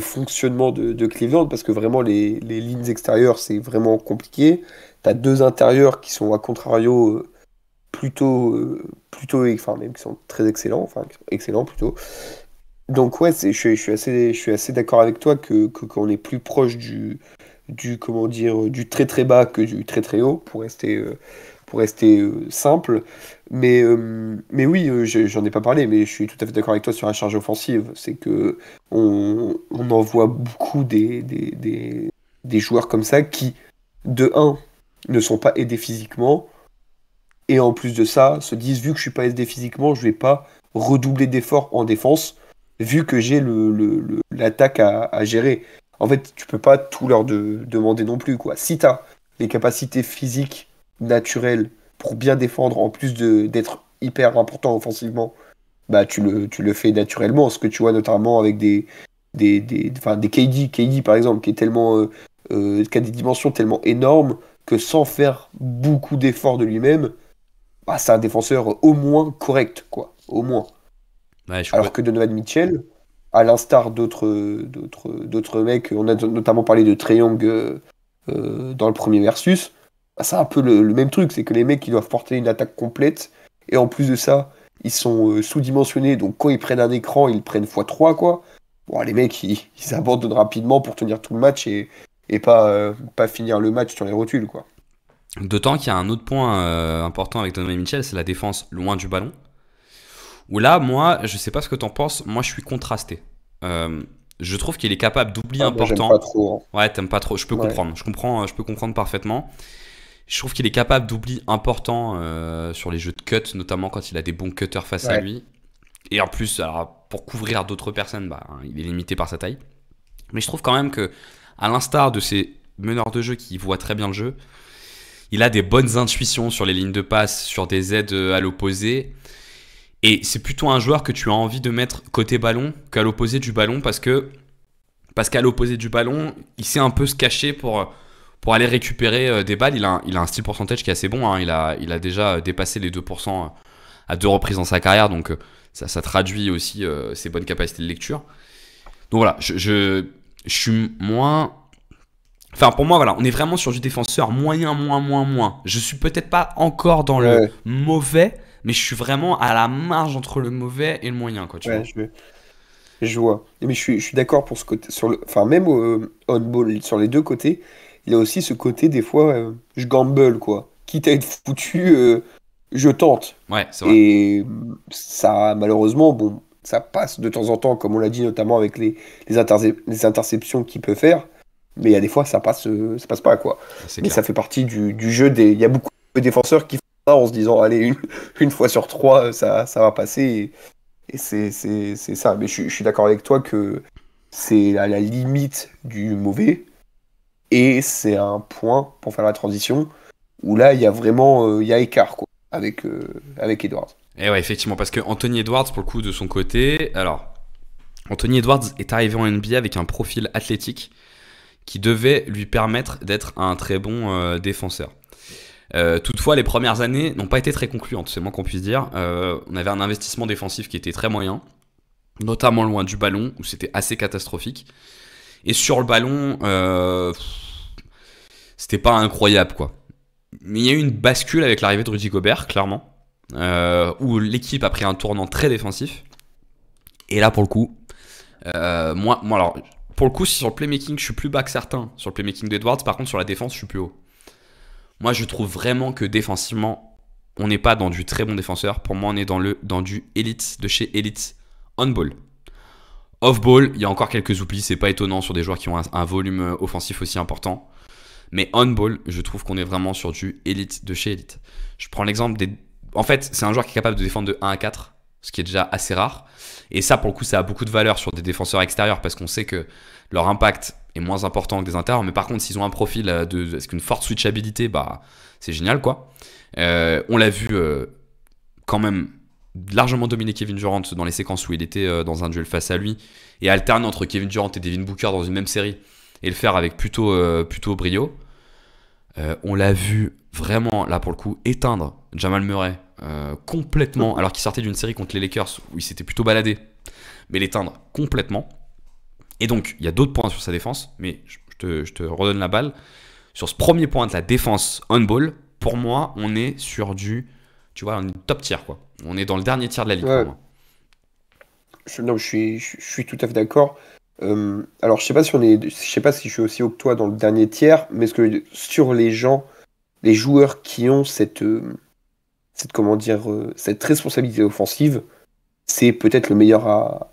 fonctionnement de Cleveland parce que vraiment les lignes extérieures, c'est vraiment compliqué. T'as 2 intérieurs qui sont à contrario plutôt, enfin même qui sont très excellents, enfin excellents plutôt. Donc ouais, je suis assez d'accord avec toi qu'on est plus proche comment dire, du très très bas que du très très haut pour rester simple. Mais oui, j'en ai pas parlé, mais je suis tout à fait d'accord avec toi sur la charge offensive. C'est que on en voit beaucoup des joueurs comme ça qui, de un, ne sont pas aidés physiquement, et en plus de ça, se disent, vu que je suis pas aidé physiquement, je vais pas redoubler d'efforts en défense, vu que j'ai l'attaque à gérer. En fait, tu peux pas tout leur demander non plus, quoi. Si tu as les capacités physiques naturelles pour bien défendre, en plus d'être hyper important offensivement, bah tu le fais naturellement. Ce que tu vois notamment avec enfin, des KD par exemple, qui a des dimensions tellement énormes que sans faire beaucoup d'efforts de lui-même, bah, c'est un défenseur au moins correct, quoi. Au moins. ouais, Alors que Donovan Mitchell, à l'instar d'autres mecs, on a notamment parlé de Trae Young dans le premier versus, bah, c'est un peu le même truc, c'est que les mecs ils doivent porter une attaque complète, et en plus de ça, ils sont sous-dimensionnés, donc quand ils prennent un écran, ils prennent x3, quoi. Bon, les mecs, ils abandonnent rapidement pour tenir tout le match et pas finir le match sur les rotules, quoi. D'autant qu'il y a un autre point important avec Donovan Mitchell, c'est la défense loin du ballon. Où là, moi, je sais pas ce que t'en penses, moi je suis contrasté. Je trouve qu'il est capable d'oubli Moi, j'aime important. pas trop, hein. Ouais, t'aimes pas trop, je peux Ouais. comprendre. Je peux comprendre parfaitement. Je trouve qu'il est capable d'oubli important sur les jeux de cut, notamment quand il a des bons cutters face à Ouais. lui. Et en plus, alors, pour couvrir d'autres personnes, bah, il est limité par sa taille. Mais je trouve quand même que, à l'instar de ces meneurs de jeu qui voient très bien le jeu, il a des bonnes intuitions sur les lignes de passe, sur des aides à l'opposé. Et c'est plutôt un joueur que tu as envie de mettre côté ballon qu'à l'opposé du ballon parce qu'à l'opposé du ballon, il sait un peu se cacher pour aller récupérer des balles. Il a un steal percentage qui est assez bon. Hein. Il a déjà dépassé les 2% à 2 reprises dans sa carrière. Donc ça traduit aussi ses bonnes capacités de lecture. Donc voilà, je suis moins... Enfin, pour moi, voilà, on est vraiment sur du défenseur moyen. Je suis peut-être pas encore dans le mauvais, mais je suis vraiment à la marge entre le mauvais et le moyen, quoi, tu vois. Je vois. Mais je suis d'accord pour ce côté. Enfin, même au handball, sur les deux côtés, il y a aussi ce côté, des fois, je gamble, quoi. Quitte à être foutu, je tente. Ouais, c'est vrai. Et ça, malheureusement, bon, ça passe de temps en temps, comme on l'a dit, notamment avec les interceptions qu'il peut faire. Mais il y a des fois, ça passe pas, quoi. C'est Mais clair. ça fait partie du jeu. Il y a beaucoup de défenseurs qui font ça en se disant, allez, une fois sur trois, ça va passer. Et c'est ça. Mais je suis d'accord avec toi que c'est à la limite du mauvais. Et c'est un point pour faire la transition où là, il y a vraiment il y a écart, quoi, avec Edwards. Et ouais, effectivement, parce que Anthony Edwards, pour le coup, de son côté, alors, Anthony Edwards est arrivé en NBA avec un profil athlétique qui devait lui permettre d'être un très bon défenseur. Toutefois, les premières années n'ont pas été très concluantes, c'est le moins qu'on puisse dire. On avait un investissement défensif qui était très moyen, notamment loin du ballon, où c'était assez catastrophique. Et sur le ballon, c'était pas incroyable, quoi. Mais il y a eu une bascule avec l'arrivée de Rudy Gobert, clairement, où l'équipe a pris un tournant très défensif. Et là, pour le coup, moi alors, pour le coup, si sur le playmaking, je suis plus bas que certains sur le playmaking d'Edwards, par contre, sur la défense, je suis plus haut. Moi, je trouve vraiment que défensivement, on n'est pas dans du très bon défenseur. Pour moi, on est dans du Elite, de chez Elite on-ball. Off-ball, il y a encore quelques oublis, c'est pas étonnant sur des joueurs qui ont un volume offensif aussi important. Mais on-ball, je trouve qu'on est vraiment sur du Elite, de chez Elite. Je prends l'exemple des... En fait, c'est un joueur qui est capable de défendre de 1 à 4, ce qui est déjà assez rare. Et ça, pour le coup, ça a beaucoup de valeur sur des défenseurs extérieurs parce qu'on sait que leur impact est moins important que des intérieurs. Mais par contre, s'ils ont un profil avec une forte switchabilité, bah, c'est génial, quoi. On l'a vu quand même largement dominer Kevin Durant dans les séquences où il était dans un duel face à lui et alterner entre Kevin Durant et Devin Booker dans une même série et le faire avec plutôt brio. On l'a vu vraiment, là pour le coup, éteindre Jamal Murray complètement, alors qu'il sortait d'une série contre les Lakers où il s'était plutôt baladé, mais l'éteindre complètement. Et donc, il y a d'autres points sur sa défense, mais je te redonne la balle. Sur ce premier point de la défense on-ball, pour moi, on est sur tu vois, on est top tier, quoi. On est dans le dernier tiers de la ligue, Ouais. pour moi. Je suis tout à fait d'accord. Alors, je sais pas si je suis aussi haut que toi dans le dernier tiers, mais sur les joueurs qui ont comment dire, cette responsabilité offensive, c'est peut-être le meilleur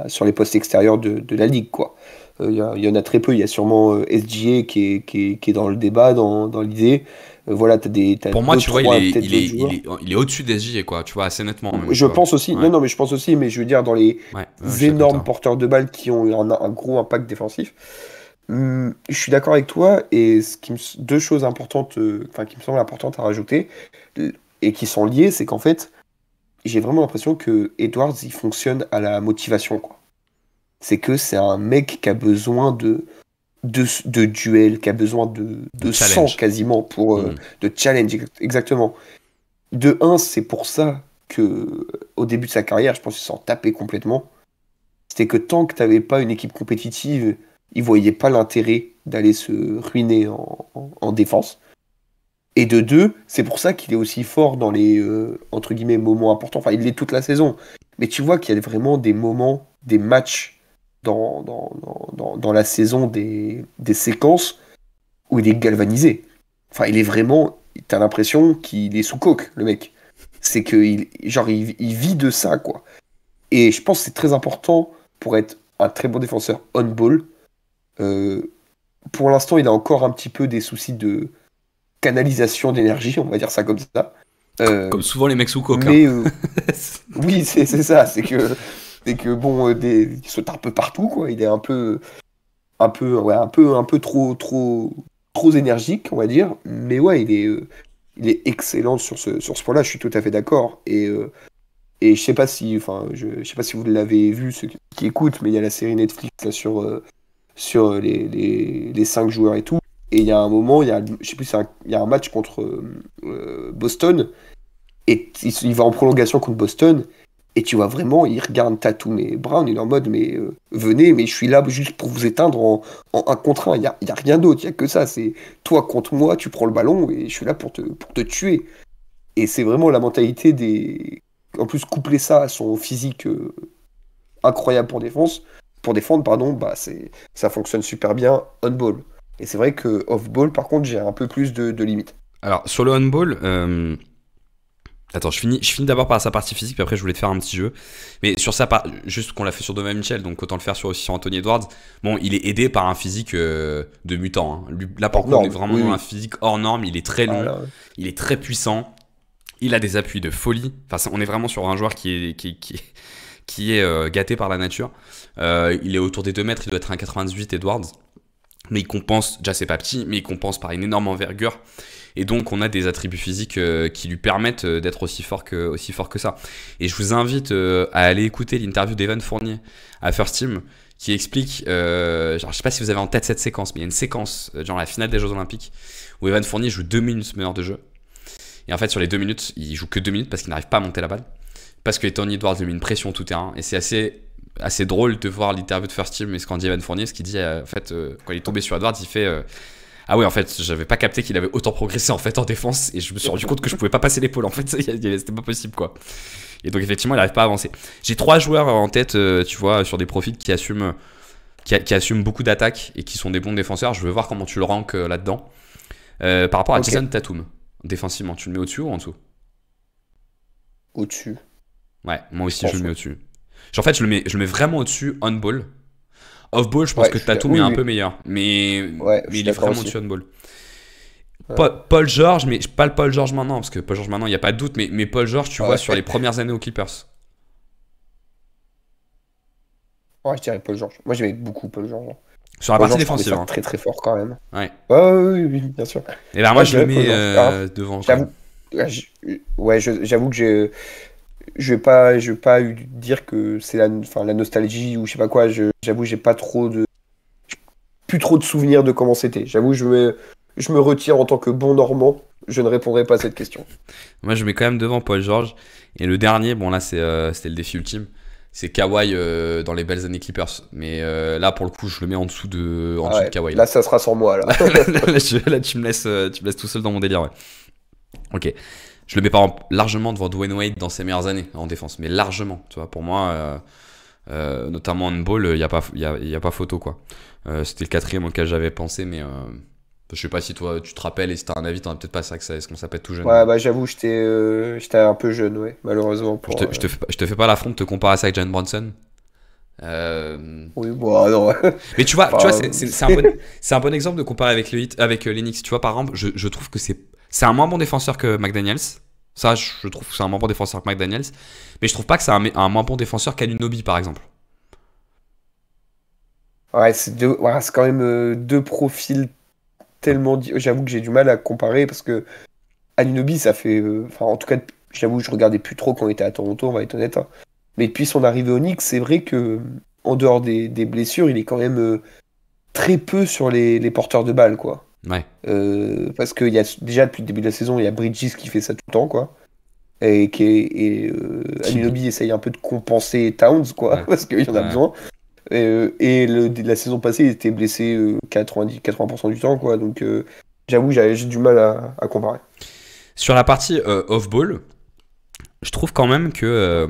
sur les postes extérieurs de la ligue, quoi. Il y en a très peu. Il y a sûrement SGA qui est dans le débat, dans l'idée. Voilà, t'as Pour moi, deux, tu vois, trois, peut-être d'autres joueurs. il est au-dessus des SJ, quoi, tu vois, assez nettement, même, tu Je vois. pense aussi. Ouais, Non, mais je pense aussi. Mais je veux dire, dans les ouais, je suis d'accord avec énormes toi. porteurs de balles qui ont un gros impact défensif. Je suis d'accord avec toi. Et deux choses importantes, enfin, qui me semblent importantes à rajouter, et qui sont liées, c'est qu'en fait, j'ai vraiment l'impression que Edwards, il fonctionne à la motivation, quoi. C'est que c'est un mec qui a besoin de duel, qui a besoin de sang Challenge. quasiment de challenge, exactement. De un, c'est pour ça que au début de sa carrière, je pense qu'il s'en tapait complètement. C'était que tant que t'avais pas une équipe compétitive, il voyait pas l'intérêt d'aller se ruiner en défense. Et de deux, c'est pour ça qu'il est aussi fort dans les entre guillemets moments importants. Enfin, il l'est toute la saison. Mais tu vois qu'il y a vraiment des moments, des matchs dans la saison, des séquences où il est galvanisé. Enfin, il est vraiment. T'as l'impression qu'il est sous coke, le mec. C'est que il vit de ça, quoi. Et je pense que c'est très important pour être un très bon défenseur on-ball. Pour l'instant, il a encore un petit peu des soucis de canalisation d'énergie, on va dire ça comme ça. Comme souvent les mecs sous coke, hein. Mais oui, c'est ça. C'est que bon, il saute un peu partout, quoi. Il est un peu. un peu trop énergique, on va dire. Mais ouais, il est excellent sur ce point-là. Je suis tout à fait d'accord. Et je sais pas si, enfin, je sais pas si vous l'avez vu, ceux qui écoutent, mais il y a la série Netflix là, sur les 5 joueurs et tout. Et il y a un moment, je sais plus, il y a un match contre Boston. Et il va en prolongation contre Boston. Et tu vois vraiment, il regarde Tatum et Brown, il est en mode, mais venez, mais je suis là juste pour vous éteindre en 1 contre 1. Il y a rien d'autre, il y a que ça. C'est toi contre moi, tu prends le ballon et je suis là pour te tuer. Et c'est vraiment la mentalité des. En plus, coupler ça à son physique incroyable pour défendre, pardon, bah ça fonctionne super bien on-ball. Et c'est vrai que off-ball, par contre, j'ai un peu plus de limites. Alors, sur le on-ball, attends, je finis d'abord par sa partie physique, puis après je voulais te faire un petit jeu. Mais sur sa part, juste qu'on l'a fait sur Donovan Mitchell, donc autant le faire aussi sur Anthony Edwards. Bon, il est aidé par un physique de mutant. Hein. Lui, là, par contre, on est vraiment dans un physique hors norme. Il est très long, il est très puissant. Il a des appuis de folie. Enfin, on est vraiment sur un joueur qui est gâté par la nature. Il est autour des 2 mètres, il doit être un 98 Edwards. Mais il compense, déjà c'est pas petit, mais il compense par une énorme envergure. Et donc on a des attributs physiques qui lui permettent d'être aussi fort que ça. Et je vous invite à aller écouter l'interview d'Evan Fournier à First Team qui explique, genre, je sais pas si vous avez en tête cette séquence, mais il y a une séquence, genre la finale des Jeux Olympiques, où Evan Fournier joue 2 minutes meneur de jeu. Et en fait sur les 2 minutes, il joue que 2 minutes parce qu'il n'arrive pas à monter la balle. Parce que Tony Edwards lui met une pression tout terrain. Et c'est assez drôle de voir l'interview de First Team et ce qu'en dit Evan Fournier, ce qu'il dit en fait quand il est tombé sur Edwards, il fait ah ouais, en fait j'avais pas capté qu'il avait autant progressé en fait en défense et je me suis rendu compte que je pouvais pas passer l'épaule en fait, c'était pas possible quoi. Et donc effectivement il arrive pas à avancer. J'ai 3 joueurs en tête, tu vois, sur des profils qui assument beaucoup d'attaques et qui sont des bons défenseurs. Je veux voir comment tu le ranques là-dedans. Par rapport à Jason Tatum, défensivement, tu le mets au-dessus ou en dessous? Au-dessus. Ouais, moi aussi je le mets au-dessus. En fait, je le mets vraiment au-dessus on-ball. Off-ball, je pense que Tatum est un peu meilleur. Mais il est vraiment au-dessus on-ball. Paul George, mais pas le Paul George maintenant, parce que Paul George maintenant, il n'y a pas de doute, mais Paul George, tu vois, sur les premières années aux Clippers. Ouais, je dirais Paul George. Moi, j'aimais beaucoup Paul George. Sur la partie défensive. Hein. Très très fort quand même. Ouais. Oui, bien sûr. Et ben moi, je le mets devant. J'avoue que je vais pas dire que c'est la nostalgie ou je sais pas quoi. J'avoue, j'ai pas plus trop de souvenirs de comment c'était. J'avoue, je me retire en tant que bon Normand. Je ne répondrai pas à cette question. Moi, je mets quand même devant Paul George. Et le dernier, bon là, c'était le défi ultime. C'est Kawhi dans les belles années Clippers. Mais là, pour le coup, je le mets en dessous de Kawhi. Là, ça sera sans moi. Là, là tu me laisses tout seul dans mon délire. Ouais. Ok. Je le mets par exemple largement devant Dwayne Wade dans ses meilleures années en défense, mais largement, tu vois. Pour moi, notamment en ball, il y a pas photo quoi. C'était le 4e auquel j'avais pensé, mais je sais pas si toi tu te rappelles et si t'as un avis, t'en as peut-être pas. C'est vrai que est-ce qu'on s'appelle tout jeune. Ouais, bah j'avoue, j'étais un peu jeune, ouais, malheureusement. Je te fais pas l'affront de te comparer à ça avec Jalen Brunson. Oui, bon, non. Mais tu vois, c'est un bon exemple de comparer avec le Heat, avec l'Enix. Tu vois, par exemple, je trouve que c'est un moins bon défenseur que McDaniels. Ça, je trouve que c'est un moins bon défenseur que McDaniels. Mais je trouve pas que c'est un moins bon défenseur qu'Anunoby, par exemple. Ouais, c'est quand même 2 profils tellement. J'avoue que j'ai du mal à comparer parce que Anunoby, ça fait. En tout cas, j'avoue, je regardais plus trop quand on était à Toronto, on va être honnête. Hein. Mais depuis son arrivée au Knicks, c'est vrai que en dehors des blessures, il est quand même très peu sur les porteurs de balles, quoi. Ouais. Parce que déjà depuis le début de la saison, il y a Bridges qui fait ça tout le temps, quoi. Et Anunoby essaye un peu de compenser Towns, quoi, parce qu'il y en a besoin. La saison passée, il était blessé 80% du temps, quoi. Donc j'avoue, j'ai du mal à comparer. Sur la partie off-ball, je trouve quand même que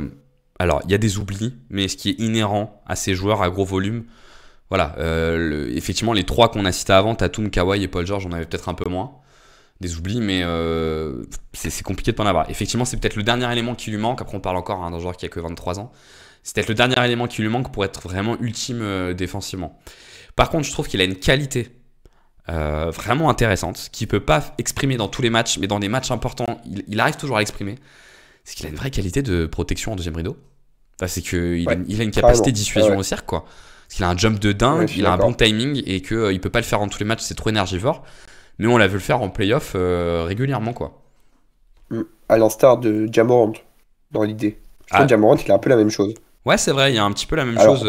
alors il y a des oublis, mais ce qui est inhérent à ces joueurs à gros volume. Voilà, effectivement, les 3 qu'on a cités avant, Tatum, Kawhi et Paul George, on avait peut-être un peu moins des oublis, mais c'est compliqué de pas en avoir. Effectivement, c'est peut-être le dernier élément qui lui manque. Après, on parle encore d'un joueur qui a que 23 ans. C'est peut-être le dernier élément qui lui manque pour être vraiment ultime défensivement. Par contre, je trouve qu'il a une qualité vraiment intéressante qu'il peut pas exprimer dans tous les matchs, mais dans des matchs importants, il arrive toujours à l'exprimer. C'est qu'il a une vraie qualité de protection en deuxième rideau. Enfin, c'est qu'il a une capacité de dissuasion au cercle, quoi. Parce qu'il a un jump de dingue, Ouais, il a un bon timing et qu'il peut pas le faire dans tous les matchs, c'est trop énergivore. Mais on l'a vu le faire en playoff régulièrement, quoi. À l'instar de Ja Morant, dans l'idée. Je trouve que Ja Morant, il a un peu la même chose. Ouais, c'est vrai, il y a un petit peu la même Alors, chose.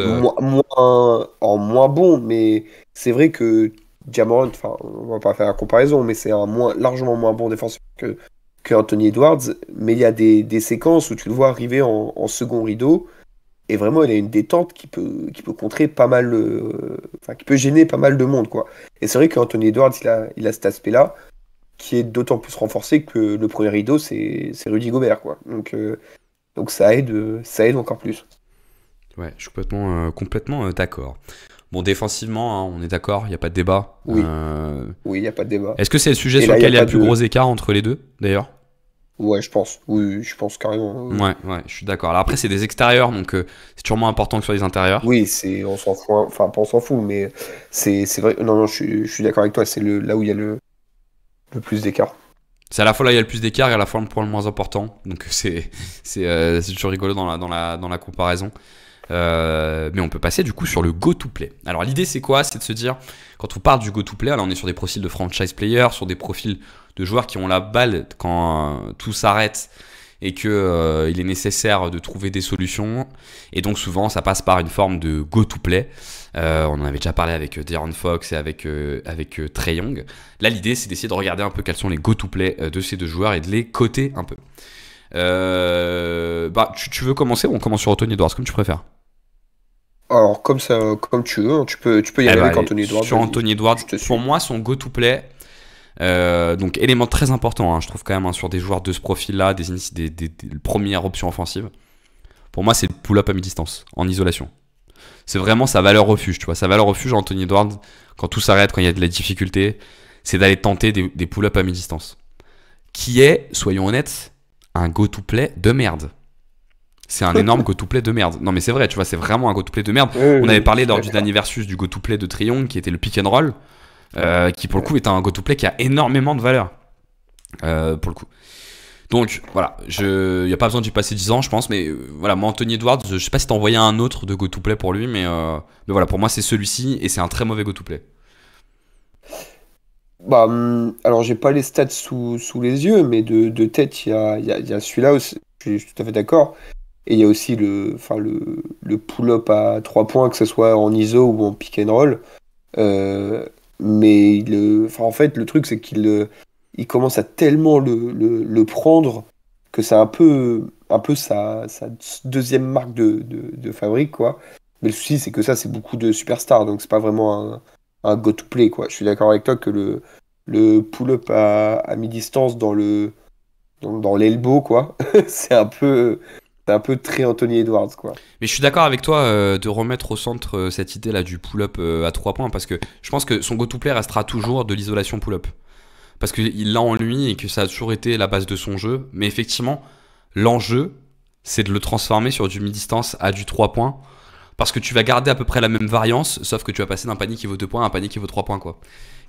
moins bon, mais c'est vrai que Ja Morant, enfin, on va pas faire la comparaison, mais c'est largement moins bon défenseur que Anthony Edwards. Mais il y a des séquences où tu le vois arriver en second rideau, et vraiment, il a une détente qui peut contrer pas mal, enfin, qui peut gêner pas mal de monde, quoi. Et c'est vrai qu'Anthony Edwards, il a cet aspect-là, qui est d'autant plus renforcé que le premier rideau, c'est Rudy Gobert, quoi. Donc ça aide encore plus. Ouais, je suis complètement d'accord. Bon, défensivement, hein, on est d'accord, il n'y a pas de débat. Oui, il n'y a pas de débat. Est-ce que c'est le sujet Et sur là, lequel il y a pas le plus de- gros écart entre les deux, d'ailleurs? Ouais, je pense. Oui, je pense carrément. Ouais, je suis d'accord. Alors après, c'est des extérieurs, donc c'est sûrement important que sur les intérieurs. Oui, on s'en fout. Enfin, pas on s'en fout, mais c'est vrai. Non, je suis d'accord avec toi. C'est là où il y a le plus d'écart. C'est à la fois là il y a le plus d'écart et à la fois le point le moins important. Donc c'est toujours rigolo dans la comparaison. Mais on peut passer du coup sur le go-to-play. Alors l'idée c'est quoi? C'est de se dire, quand on parle du go-to-play, alors on est sur des profils de franchise players, sur des profils de joueurs qui ont la balle quand tout s'arrête et que il est nécessaire de trouver des solutions. Et donc souvent ça passe par une forme de go-to-play. On en avait déjà parlé avec De'Aaron Fox et avec Trae Young. Là l'idée c'est d'essayer de regarder un peu quels sont les go-to-play de ces deux joueurs et de les coter un peu. Tu veux commencer ou on commence sur Anthony Edwards comme tu préfères? Alors, comme ça, comme tu veux, hein, tu peux y aller avec allez, Anthony Edwards. sur vas-y, Anthony Edwards, je te suis. pour moi, son go-to-play, donc élément très important, hein, je trouve quand même, hein, sur des joueurs de ce profil-là, des premières options offensives. Pour moi, c'est le pull-up à mi-distance, en isolation. C'est vraiment sa valeur refuge, tu vois. Sa valeur refuge, Anthony Edwards, quand tout s'arrête, quand il y a de la difficulté, c'est d'aller tenter des pull-up à mi-distance. Qui est, soyons honnêtes, un go-to-play de merde. C'est un énorme go-to-play de merde. Non mais c'est vrai, tu vois, c'est vraiment un go-to-play de merde. On avait parlé lors du dernier versus du go-to-play de Trae Young, qui était le pick and roll, qui pour le coup est un go-to-play qui a énormément de valeur. Pour le coup. Donc voilà, il n'y a pas besoin d'y passer 10 ans, je pense, mais voilà, moi Anthony Edwards, je sais pas si t'as envoyé un autre de go-to-play pour lui, mais voilà, pour moi c'est celui-ci et c'est un très mauvais go-to-play. Alors, j'ai pas les stats sous les yeux, mais de tête, il y a celui-là aussi. Je suis tout à fait d'accord. Et il y a aussi le pull-up à 3 points, que ce soit en ISO ou en pick and roll. Mais en fait, le truc, c'est qu'il commence à tellement le prendre que c'est un peu sa deuxième marque de fabrique, quoi. Mais le souci, c'est que ça, c'est beaucoup de superstars, donc c'est pas vraiment un go-to-play, quoi. Je suis d'accord avec toi que le pull-up à mi-distance dans l'elbow, quoi, c'est un peu très Anthony Edwards, quoi. Mais je suis d'accord avec toi de remettre au centre cette idée-là du pull-up à 3 points, parce que je pense que son go-to-play restera toujours de l'isolation pull-up. Parce qu'il l'a en lui et que ça a toujours été la base de son jeu. Mais effectivement, l'enjeu, c'est de le transformer sur du mi-distance à du 3 points. Parce que tu vas garder à peu près la même variance, sauf que tu vas passer d'un panier qui vaut 2 points à un panier qui vaut 3 points, quoi.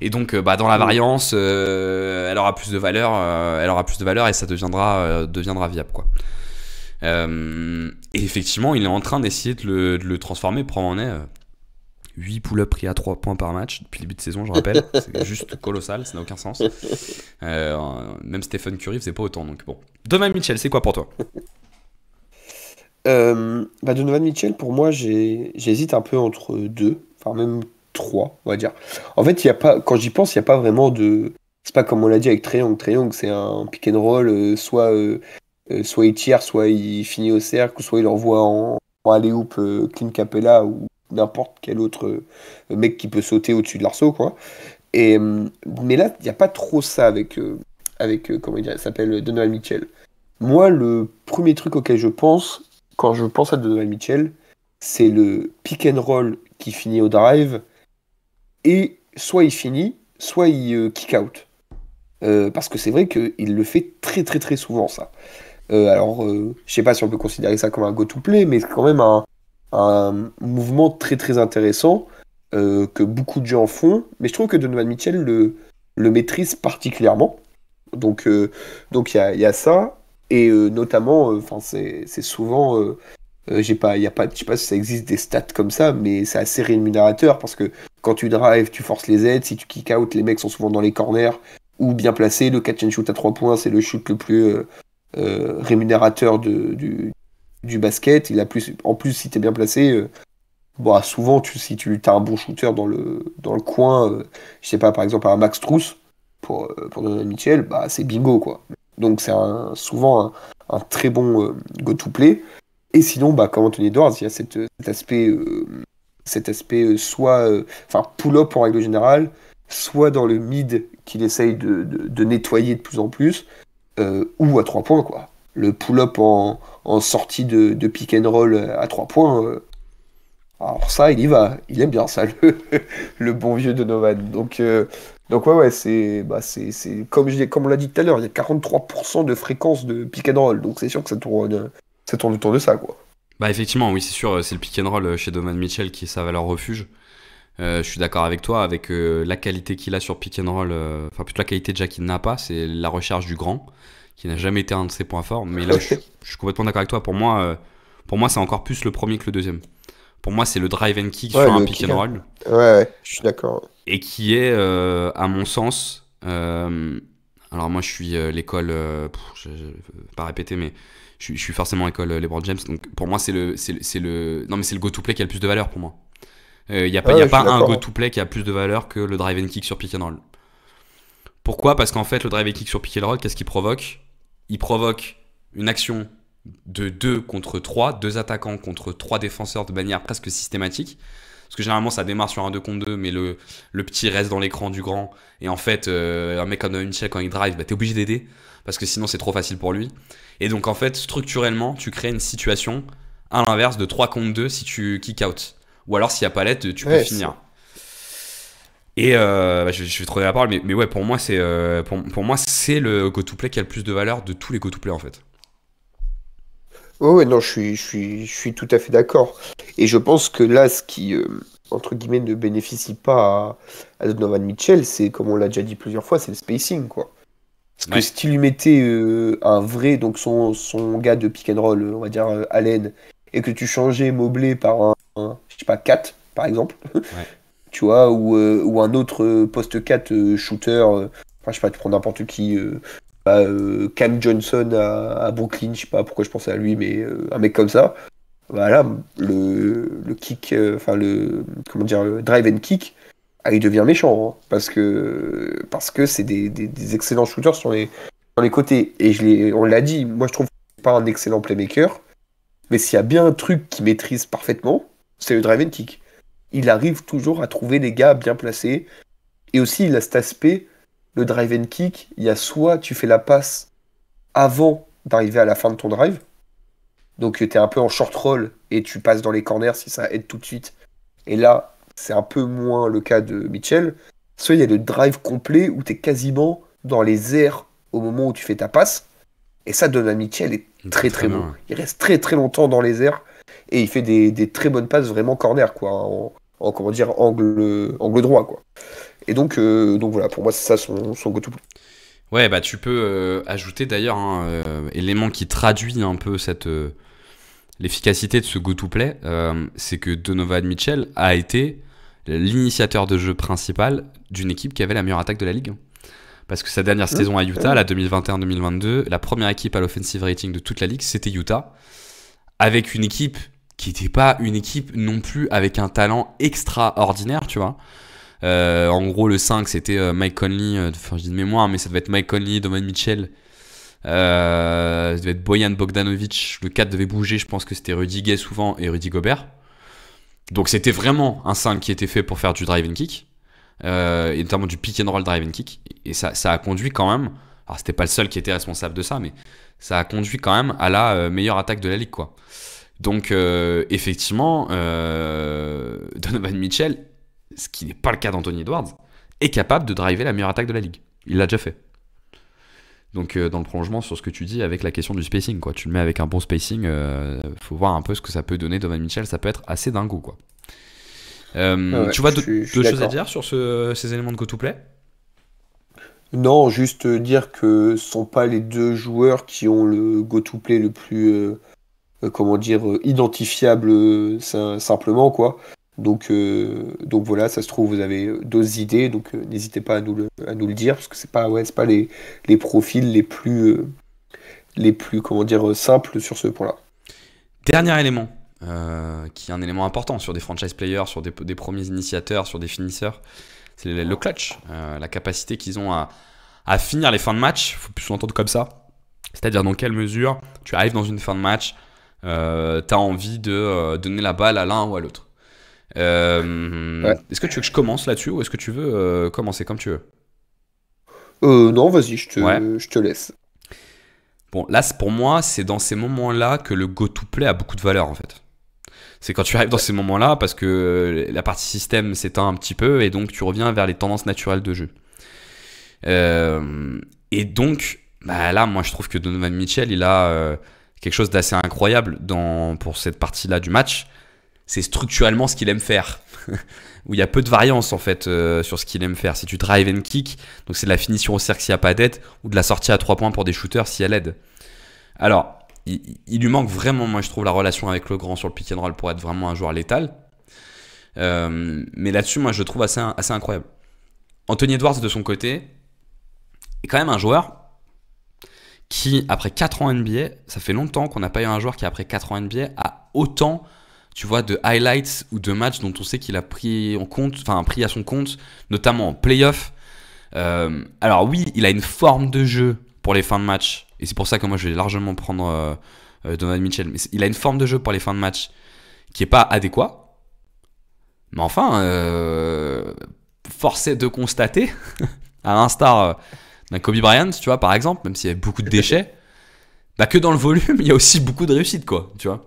Et donc, dans la variance, elle aura plus de valeur, et ça deviendra viable, quoi. Et effectivement, il est en train d'essayer de le transformer. Prends en est 8 pull-ups pris à 3 points par match depuis le début de saison, je rappelle. C'est juste colossal, ça n'a aucun sens. Même Stephen Curry faisait pas autant, donc bon. Donovan Mitchell, c'est quoi pour toi? Donovan Mitchell, pour moi, j'hésite un peu entre deux, enfin même trois, on va dire. En fait, quand j'y pense, il n'y a pas vraiment de. C'est pas comme on l'a dit avec Trae Young. Trae Young, c'est un pick and roll, soit il tire, soit il finit au cercle, ou soit il envoie en alley-oop Clint Capella ou n'importe quel autre mec qui peut sauter au-dessus de l'arceau, quoi. Mais là, il n'y a pas trop ça avec comment il s'appelle, Donovan Mitchell. Moi, le premier truc auquel je pense, quand je pense à Donovan Mitchell, c'est le pick and roll qui finit au drive, et soit il finit, soit il kick out. Parce que c'est vrai qu'il le fait très très très souvent, ça. Alors, je sais pas si on peut considérer ça comme un go-to-play, mais c'est quand même un mouvement très très intéressant que beaucoup de gens font. Mais je trouve que Donovan Mitchell le maîtrise particulièrement. Donc il y a ça. Et notamment, c'est souvent y a pas, je sais pas si ça existe des stats comme ça, mais c'est assez rémunérateur parce que quand tu drives, tu forces les aides. Si tu kick out, les mecs sont souvent dans les corners ou bien placés. Le catch and shoot à 3 points, c'est le shoot le plus rémunérateur du basket. En plus, si tu es bien placé, bon, souvent, si tu as un bon shooter dans le coin, je sais pas, par exemple, un Max Strus pour Donovan Mitchell, bah, c'est bingo, quoi. Donc, c'est souvent un très bon go-to-play. Et sinon, bah, comme Anthony Edwards, il y a cet aspect enfin, pull-up en règle générale, soit dans le mid qu'il essaye de nettoyer de plus en plus, ou à 3 points, quoi. Le pull-up en sortie de pick and roll à 3 points, alors ça, il y va. Il aime bien ça, le bon vieux Donovan. Donc ouais, c'est comme on l'a dit tout à l'heure, il y a 43% de fréquence de pick and roll, donc c'est sûr que ça tourne autour de ça, quoi. Bah effectivement, oui, c'est sûr, c'est le pick and roll chez Donovan Mitchell qui est sa valeur refuge. Je suis d'accord avec toi, avec la qualité qu'il a sur pick and roll, enfin plutôt la qualité déjà qu'il n'a pas, c'est la recherche du grand, qui n'a jamais été un de ses points forts. Mais là, je suis complètement d'accord avec toi. Pour moi, c'est encore plus le premier que le deuxième. Pour moi, c'est le drive and kick sur un pick and roll. Ouais, je suis d'accord. Et qui est, à mon sens, alors moi je suis l'école, je vais pas répéter, mais je suis forcément l'école LeBron James. Donc pour moi, c'est le go-to-play qui a le plus de valeur pour moi. Il n'y a pas un go-to-play qui a plus de valeur que le drive and kick sur pick and roll. Pourquoi ? Parce qu'en fait, le drive and kick sur pick and roll, qu'est-ce qu'il provoque ? Il provoque une action de 2 contre 3, 2 attaquants contre 3 défenseurs de manière presque systématique. Parce que généralement, ça démarre sur un 2 contre 2, mais le petit reste dans l'écran du grand. Et en fait, un mec comme Donovan Mitchell, quand il drive, bah, t'es obligé d'aider, parce que sinon, c'est trop facile pour lui. Et donc, en fait, structurellement, tu crées une situation à l'inverse de 3 contre 2 si tu kick out. Ou alors, s'il n'y a pas l'aide, tu peux finir. Et je vais te redonner la parole, mais ouais, pour moi, c'est le go-to-play qui a le plus de valeur de tous les go-to-play, en fait. Ouais, non, je suis tout à fait d'accord. Et je pense que là, ce qui, entre guillemets, ne bénéficie pas à Donovan Mitchell, c'est, comme on l'a déjà dit plusieurs fois, c'est le spacing, quoi. Parce que si tu lui mettais un vrai, donc son gars de pick and roll, on va dire Allen, et que tu changeais Mobley par je sais pas, 4, par exemple, tu vois, ou un autre poste 4 shooter, enfin, je sais pas, tu prends n'importe qui, Cam Johnson à Brooklyn, je sais pas pourquoi je pensais à lui, mais un mec comme ça, voilà, le kick, comment dire, le drive and kick, il devient méchant, hein, parce que c'est des excellents shooters sur les côtés. Et on l'a dit, moi je trouve que c'est pas un excellent playmaker, mais s'il y a bien un truc qu'il maîtrise parfaitement, c'est le drive and kick. Il arrive toujours à trouver des gars bien placés, et aussi il a cet aspect. Le drive and kick, il y a soit tu fais la passe avant d'arriver à la fin de ton drive, donc tu es un peu en short roll et tu passes dans les corners si ça aide tout de suite. Et là, c'est un peu moins le cas de Mitchell. Soit il y a le drive complet où tu es quasiment dans les airs au moment où tu fais ta passe. Et ça, Donovan Mitchell est très très bon. Il reste très très longtemps dans les airs et il fait des très bonnes passes vraiment corner, quoi, en comment dire, angle droit, quoi. Et donc voilà, pour moi, c'est ça son go-to-play. Ouais, bah tu peux ajouter d'ailleurs un élément qui traduit un peu l'efficacité de ce go-to-play, c'est que Donovan Mitchell a été l'initiateur de jeu principal d'une équipe qui avait la meilleure attaque de la ligue. Parce que sa dernière saison à Utah, la 2021-2022, la première équipe à l'offensive rating de toute la ligue, c'était Utah, avec une équipe qui n'était pas une équipe non plus avec un talent extraordinaire, tu vois. En gros, le 5, c'était Mike Conley, enfin je dis de mémoire, mais ça devait être Mike Conley, Donovan Mitchell, ça devait être Bojan Bogdanovic. Le 4 devait bouger, je pense que c'était Rudy Gay souvent et Rudy Gobert. Donc c'était vraiment un 5 qui était fait pour faire du drive and kick, et notamment du pick and roll drive and kick. Et ça a conduit quand même, alors c'était pas le seul qui était responsable de ça, mais ça a conduit quand même à la meilleure attaque de la ligue, quoi. Donc effectivement, Donovan Mitchell, ce qui n'est pas le cas d'Anthony Edwards, est capable de driver la meilleure attaque de la ligue. Il l'a déjà fait. Donc dans le prolongement sur ce que tu dis avec la question du spacing, quoi. Tu le mets avec un bon spacing, faut voir un peu ce que ça peut donner. Donovan Mitchell, ça peut être assez dingo, quoi. Tu vois d'autres choses à dire sur ces éléments de go-to-play ? Non, juste dire que ce sont pas les deux joueurs qui ont le go-to-play le plus comment dire, identifiable simplement, quoi. Donc voilà, ça se trouve, vous avez d'autres idées, donc n'hésitez pas à nous le dire, parce que c'est pas les profils les plus, comment dire, simples sur ce point-là. Dernier élément, qui est un élément important sur des franchise players, sur des premiers initiateurs, sur des finisseurs, c'est le clutch, la capacité qu'ils ont à finir les fins de match. Il faut plus l'entendre comme ça. C'est-à-dire dans quelle mesure tu arrives dans une fin de match, tu as envie de donner la balle à l'un ou à l'autre. Est-ce que tu veux que je commence là-dessus ou est-ce que tu veux commencer comme tu veux? Non, vas-y, je te laisse. Bon, là, pour moi, c'est dans ces moments-là que le go-to-play a beaucoup de valeur, en fait. C'est quand tu arrives dans ces moments-là parce que la partie système s'éteint un petit peu et donc tu reviens vers les tendances naturelles de jeu. Et donc, là, moi, je trouve que Donovan Mitchell, il a quelque chose d'assez incroyable pour cette partie-là du match. C'est structurellement ce qu'il aime faire. Où il y a peu de variance en fait sur ce qu'il aime faire. Si tu drive and kick, donc c'est de la finition au cercle s'il n'y a pas d'aide, ou de la sortie à 3 points pour des shooters s'il y a l'aide. Alors, il lui manque vraiment, moi je trouve, la relation avec le grand sur le pick and roll pour être vraiment un joueur létal. Mais là-dessus, moi je le trouve assez incroyable. Anthony Edwards de son côté est quand même un joueur qui, après 4 ans NBA, ça fait longtemps qu'on n'a pas eu un joueur qui, après 4 ans NBA, a autant, tu vois, de highlights ou de matchs dont on sait qu'il a pris à son compte, notamment en playoff. Alors oui, il a une forme de jeu pour les fins de match, et c'est pour ça que moi je vais largement prendre Donovan Mitchell, mais il a une forme de jeu pour les fins de match qui n'est pas adéquat. Mais enfin, force est de constater, à l'instar d'un Kobe Bryant, tu vois, par exemple, même s'il y avait beaucoup de déchets, que dans le volume, il y a aussi beaucoup de réussite, quoi, tu vois.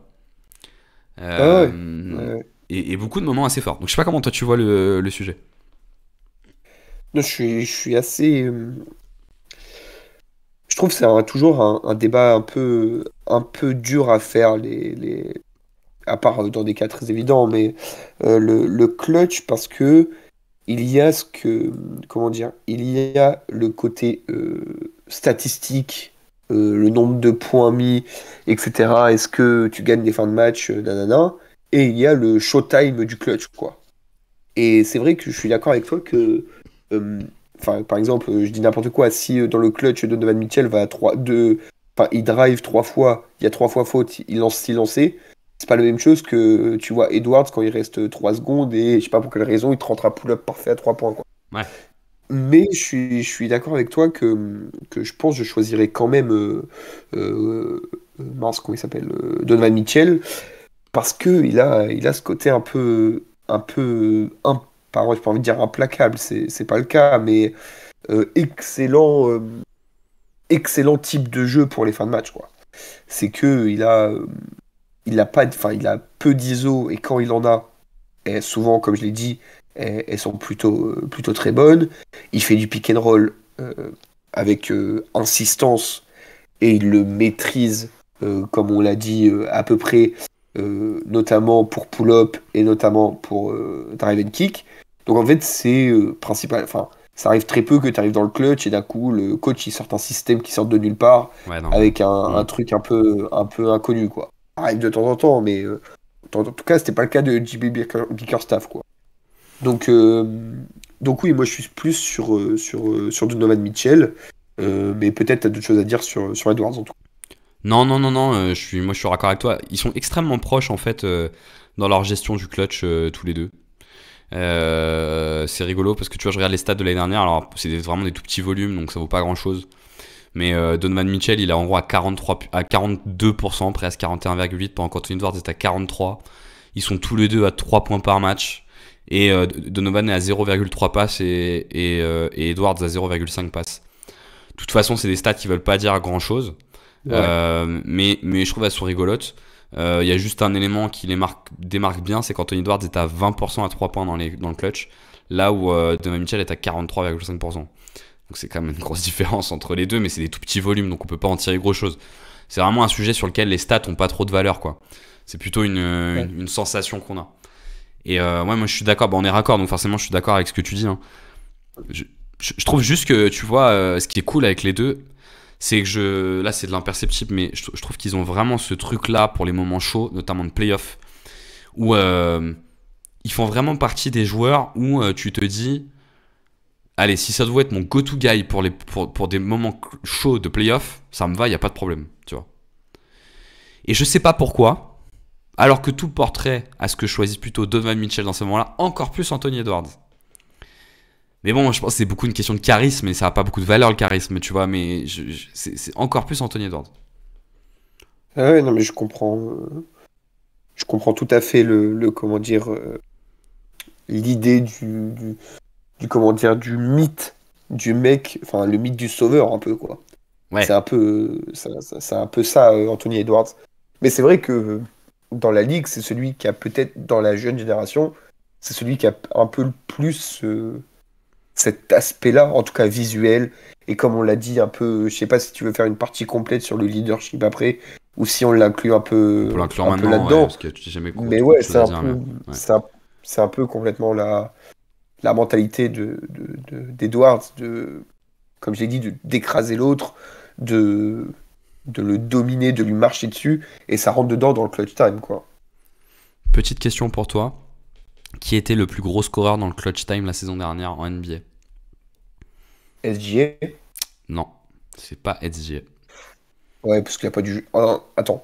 Et beaucoup de moments assez forts. Donc je sais pas comment toi tu vois le sujet. Non, je suis assez. Je trouve que c'est toujours un débat un peu dur à faire, à part dans des cas très évidents, mais le clutch, parce que il y a comment dire, il y a le côté statistique, le nombre de points mis, etc. Est-ce que tu gagnes des fins de match, nanana, et il y a le showtime du clutch, quoi. Et c'est vrai que je suis d'accord avec toi que, par exemple, je dis n'importe quoi, si dans le clutch Donovan Mitchell il drive 3 fois, il y a 3 fois faute, il lance 6 lancers, c'est pas la même chose que tu vois Edwards quand il reste 3 secondes et je sais pas pour quelle raison il te rentre un pull-up parfait à 3 points, quoi. Ouais. Mais je suis d'accord avec toi que je pense que je choisirais quand même comment il s'appelle, Donovan Mitchell, parce que il a ce côté un peu j'ai pas envie de dire implacable, c'est pas le cas, mais excellent type de jeu pour les fins de match, quoi. C'est que il a peu d'ISO, et quand il en a, souvent, comme je l'ai dit, elles sont plutôt très bonnes. Il fait du pick and roll avec insistance, et il le maîtrise, comme on l'a dit, à peu près, notamment pour pull-up et notamment pour drive and kick. Donc en fait, c'est principal. Enfin, ça arrive très peu que tu arrives dans le clutch et d'un coup, le coach il sort un système qui sort de nulle part, avec un truc un peu inconnu, quoi. Ça arrive de temps en temps, mais en tout cas, c'était pas le cas de JB Bickerstaff, quoi. Donc oui, moi je suis plus sur Donovan Mitchell, mais peut-être tu as d'autres choses à dire sur Edwards en tout cas. Non, moi je suis raccord avec toi. Ils sont extrêmement proches en fait dans leur gestion du clutch tous les deux. C'est rigolo parce que tu vois, je regarde les stats de l'année dernière. Alors c'est vraiment des tout petits volumes, donc ça vaut pas grand chose. Mais Donovan Mitchell, il est en gros à 42%, presque 41,8%, pendant qu'Anthony Edwards est à 43%. Ils sont tous les deux à 3 points par match. Et Donovan est à 0,3 passes et Edwards à 0,5 passes. De toute façon, c'est des stats qui veulent pas dire grand chose. Ouais. Mais je trouve elles sont rigolotes. Il y a juste un élément qui les démarque bien, c'est qu'Anthony Edwards est à 20% à 3 points dans le clutch, là où Donovan Mitchell est à 43,5%. Donc c'est quand même une grosse différence entre les deux, mais c'est des tout petits volumes, donc on peut pas en tirer gros chose. C'est vraiment un sujet sur lequel les stats ont pas trop de valeur, quoi. C'est plutôt une sensation qu'on a. Et moi je suis d'accord, on est raccord, donc forcément je suis d'accord avec ce que tu dis, hein. Je trouve juste que, tu vois, ce qui est cool avec les deux, c'est que là c'est de l'imperceptible, mais je trouve qu'ils ont vraiment ce truc-là pour les moments chauds, notamment de playoff, où ils font vraiment partie des joueurs où tu te dis, allez, si ça doit être mon go-to guy pour des moments chauds de playoff, ça me va, il n'y a pas de problème, tu vois. Et je sais pas pourquoi, alors que tout porterait à ce que je choisisse plutôt Donovan Mitchell dans ce moment-là, encore plus Anthony Edwards. Mais bon, je pense que c'est beaucoup une question de charisme, et ça n'a pas beaucoup de valeur le charisme, tu vois, mais c'est encore plus Anthony Edwards. Ah ouais, non, mais je comprends tout à fait comment dire, l'idée comment dire, du mythe du mec, enfin, le mythe du sauveur, un peu, quoi. Ouais. C'est un peu ça, Anthony Edwards. Mais c'est vrai que dans la ligue, c'est celui qui a peut-être, dans la jeune génération, c'est celui qui a un peu le plus cet aspect-là, en tout cas visuel. Et comme on l'a dit un peu, je sais pas si tu veux faire une partie complète sur le leadership après, ou si on l'inclut un peu, Pour l'inclure un peu maintenant, là-dedans. ouais, parce que tu n'as jamais Mais ouais, c'est ouais. un peu complètement la mentalité d'Edwards, comme j'ai dit, d'écraser l'autre, de le dominer, de lui marcher dessus, et ça rentre dedans dans le clutch time, quoi. Petite question pour toi. Qui était le plus gros scoreur dans le clutch time la saison dernière en NBA? SGA? Non, c'est pas SGA. Ouais, parce qu'il n'y a pas du... attends.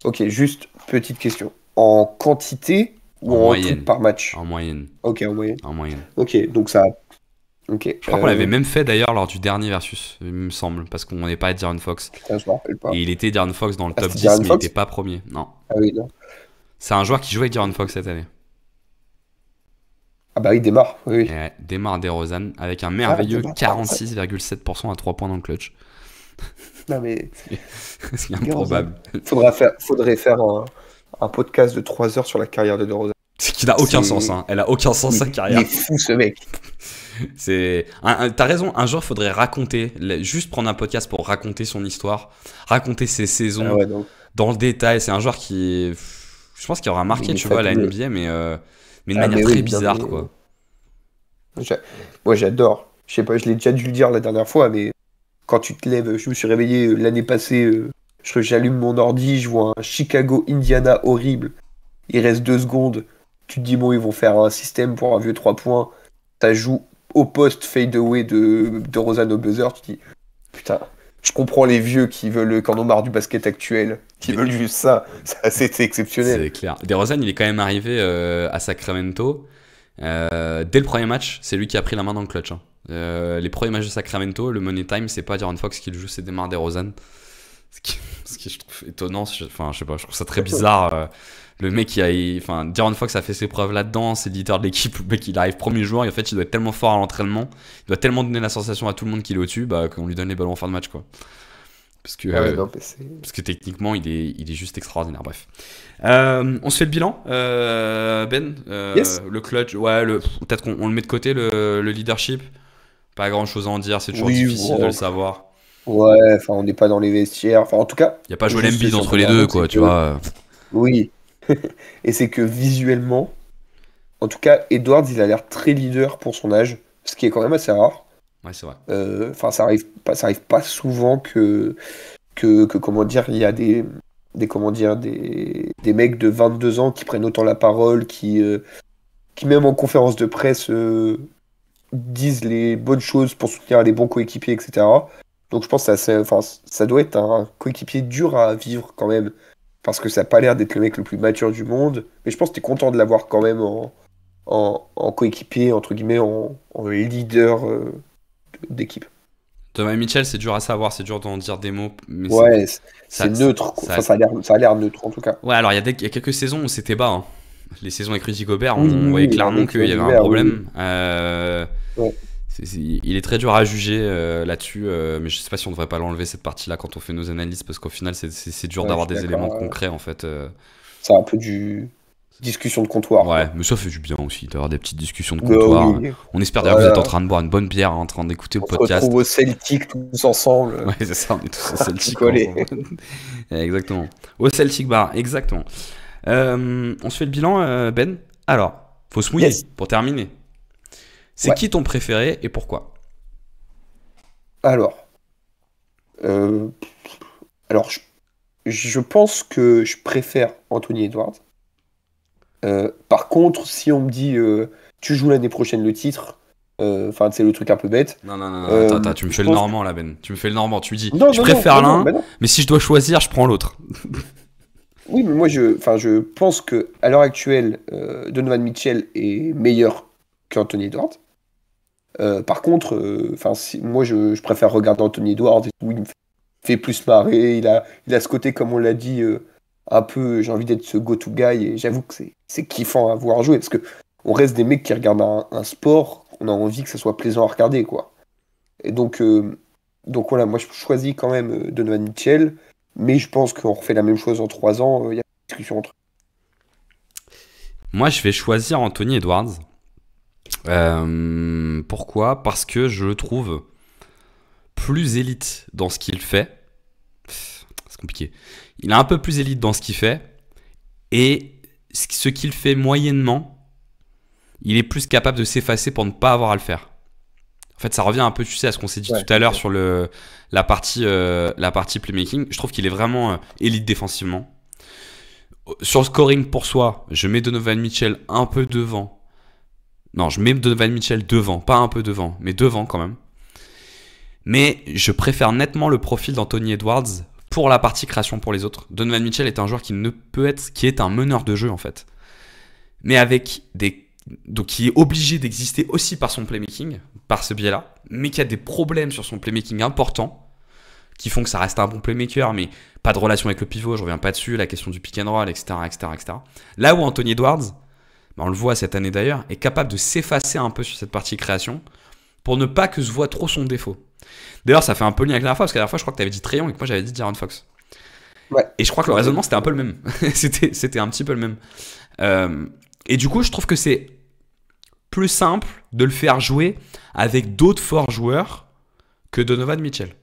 Ok, juste petite question. En quantité ou en moyenne. truc par match? En moyenne. Ok, en moyenne. En moyenne. Ok, donc ça... Ok. Je crois qu'on l'avait même fait d'ailleurs lors du dernier versus, il me semble, parce qu'on n'est pas à De'Aaron Fox. Putain, je me rappelle pas. Et il était De'Aaron Fox dans le top 10, De'Aaron mais il Fox n'était pas premier. Non. Ah oui, non. C'est un joueur qui jouait avec De'Aaron Fox cette année. Ah bah il démarre, oui. Et ouais, DeMar DeRozan avec un merveilleux DeMar 46,7% à 3 points dans le clutch. Non mais... C'est improbable. Faudrait faire un podcast de 3 heures sur la carrière de DeRozan. C'est qui n'a aucun sens, hein. Elle a aucun sens sa carrière. Il est fou ce mec. T'as raison, un jour faudrait raconter, juste prendre un podcast pour raconter son histoire, raconter ses saisons dans le détail. C'est un joueur qui, je pense qu'il aura marqué, tu vois, la NBA, mais de manière très bizarre, quoi. Moi j'adore. Je sais pas, je l'ai déjà dû le dire la dernière fois, mais quand tu te lèves, je me suis réveillé l'année passée, j'allume mon ordi, je vois un Chicago-Indiana horrible. Il reste 2 secondes. Tu te dis, bon, ils vont faire un système pour un vieux 3 points. Ça joue au poste fade away de DeRozan au buzzer. Tu te dis, putain, je comprends les vieux qui en ont marre du basket actuel, qui veulent juste ça. C'est exceptionnel. C'est clair. DeRozan, il est quand même arrivé à Sacramento. Dès le premier match, c'est lui qui a pris la main dans le clutch. Hein. Les premiers matchs de Sacramento, le Money Time, c'est pas De'Aaron Fox qui le joue, c'est DeMar DeRozan. Ce qui je trouve étonnant, je sais pas, je trouve ça très bizarre. Le mec, De'Aaron Fox a fait ses preuves là-dedans, c'est le leader de l'équipe. Le mec, il arrive premier joueur et en fait, il doit être tellement fort à l'entraînement, il doit tellement donner la sensation à tout le monde qu'il est au-dessus, qu'on lui donne les ballons en fin de match, quoi. Parce que techniquement, il est juste extraordinaire. Bref. On se fait le bilan, Ben. Yes. Le clutch, ouais, peut-être qu'on le met de côté, le leadership. Pas grand-chose à en dire, c'est toujours difficile de le savoir. Ouais, enfin, on n'est pas dans les vestiaires. Enfin, en tout cas... Il n'y a pas Joel Embiid entre les deux, quoi, tu vois. Oui. Et c'est que visuellement, en tout cas, Edwards, il a l'air très leader pour son âge, ce qui est quand même assez rare. Ouais, c'est vrai. Enfin, ça arrive pas souvent que comment dire, il y a des mecs de 22 ans qui prennent autant la parole, qui même en conférence de presse disent les bonnes choses pour soutenir les bons coéquipiers, etc. Donc je pense que ça doit être un coéquipier dur à vivre quand même, parce que ça n'a pas l'air d'être le mec le plus mature du monde, mais je pense que tu es content de l'avoir quand même en coéquipier, entre guillemets, en leader d'équipe. Thomas Mitchell, c'est dur à savoir, c'est dur d'en dire des mots. Mais ouais, c'est neutre. Ça a l'air neutre en tout cas. Ouais, alors il y a quelques saisons où c'était bas. Hein. Les saisons avec Rudy Gobert, on voyait clairement qu'il y avait un problème. Ouais. Il est très dur à juger là-dessus, mais je sais pas si on devrait pas l'enlever cette partie-là quand on fait nos analyses, parce qu'au final c'est dur d'avoir des éléments concrets en fait. C'est un peu du discussion de comptoir. Ouais, mais ça fait du bien aussi d'avoir des petites discussions de comptoir. Oui. On espère d'ailleurs que vous êtes en train de boire une bonne bière, en train d'écouter le podcast. On se retrouve au Celtic tous ensemble. Ouais, c'est ça, on est tous au Celtic. Exactement. Au Celtic Bar, exactement. On se fait le bilan, Ben. Alors, faut se mouiller pour terminer. C'est qui ton préféré et pourquoi? Alors, Euh, alors, je pense que je préfère Anthony Edwards. Par contre, si on me dit tu joues l'année prochaine le titre, enfin, c'est le truc un peu bête. Non, attends, tu me fais le normand là, Ben. Tu me fais le normand, tu me dis, Non, je non, préfère l'un, non. mais si je dois choisir, je prends l'autre. Oui, mais moi, je pense que à l'heure actuelle, Donovan Mitchell est meilleur qu'Anthony Edwards. Par contre, moi, je préfère regarder Anthony Edwards et tout. Il me fait plus marrer. Il a ce côté, comme on l'a dit, un peu, j'ai envie d'être ce go-to guy. Et j'avoue que c'est kiffant à voir jouer parce que on reste des mecs qui regardent un sport. On a envie que ça soit plaisant à regarder, quoi. Et donc voilà, moi, je choisis quand même Donovan Mitchell. Mais je pense qu'on refait la même chose en 3 ans. Il y a une discussion entre. Moi, je vais choisir Anthony Edwards. Pourquoi ? Parce que je le trouve plus élite dans ce qu'il fait. C'est compliqué. Il est un peu plus élite dans ce qu'il fait. Et ce qu'il fait moyennement, il est plus capable de s'effacer pour ne pas avoir à le faire. En fait, ça revient un peu, tu sais, à ce qu'on s'est dit tout à l'heure sur la partie playmaking. Je trouve qu'il est vraiment élite défensivement. Sur le scoring pour soi, je mets Donovan Mitchell un peu devant. Non, je mets Donovan Mitchell devant, pas un peu devant, mais devant quand même. Mais je préfère nettement le profil d'Anthony Edwards pour la partie création pour les autres. Donovan Mitchell est un joueur qui est un meneur de jeu en fait, mais donc qui est obligé d'exister aussi par son playmaking, par ce biais-là, mais qui a des problèmes sur son playmaking importants qui font que ça reste un bon playmaker, mais pas de relation avec le pivot, je reviens pas dessus, la question du pick and roll, etc. Là où Anthony Edwards, on le voit cette année d'ailleurs, est capable de s'effacer un peu sur cette partie création pour ne pas que se voit trop son défaut. D'ailleurs, ça fait un peu lien avec la dernière fois, parce que la dernière fois, je crois que tu avais dit Trae Young et que moi j'avais dit De'Aaron Fox. Ouais. Et je crois que le raisonnement, c'était un peu le même. c'était un petit peu le même. Et du coup, je trouve que c'est plus simple de le faire jouer avec d'autres forts joueurs que Donovan Mitchell.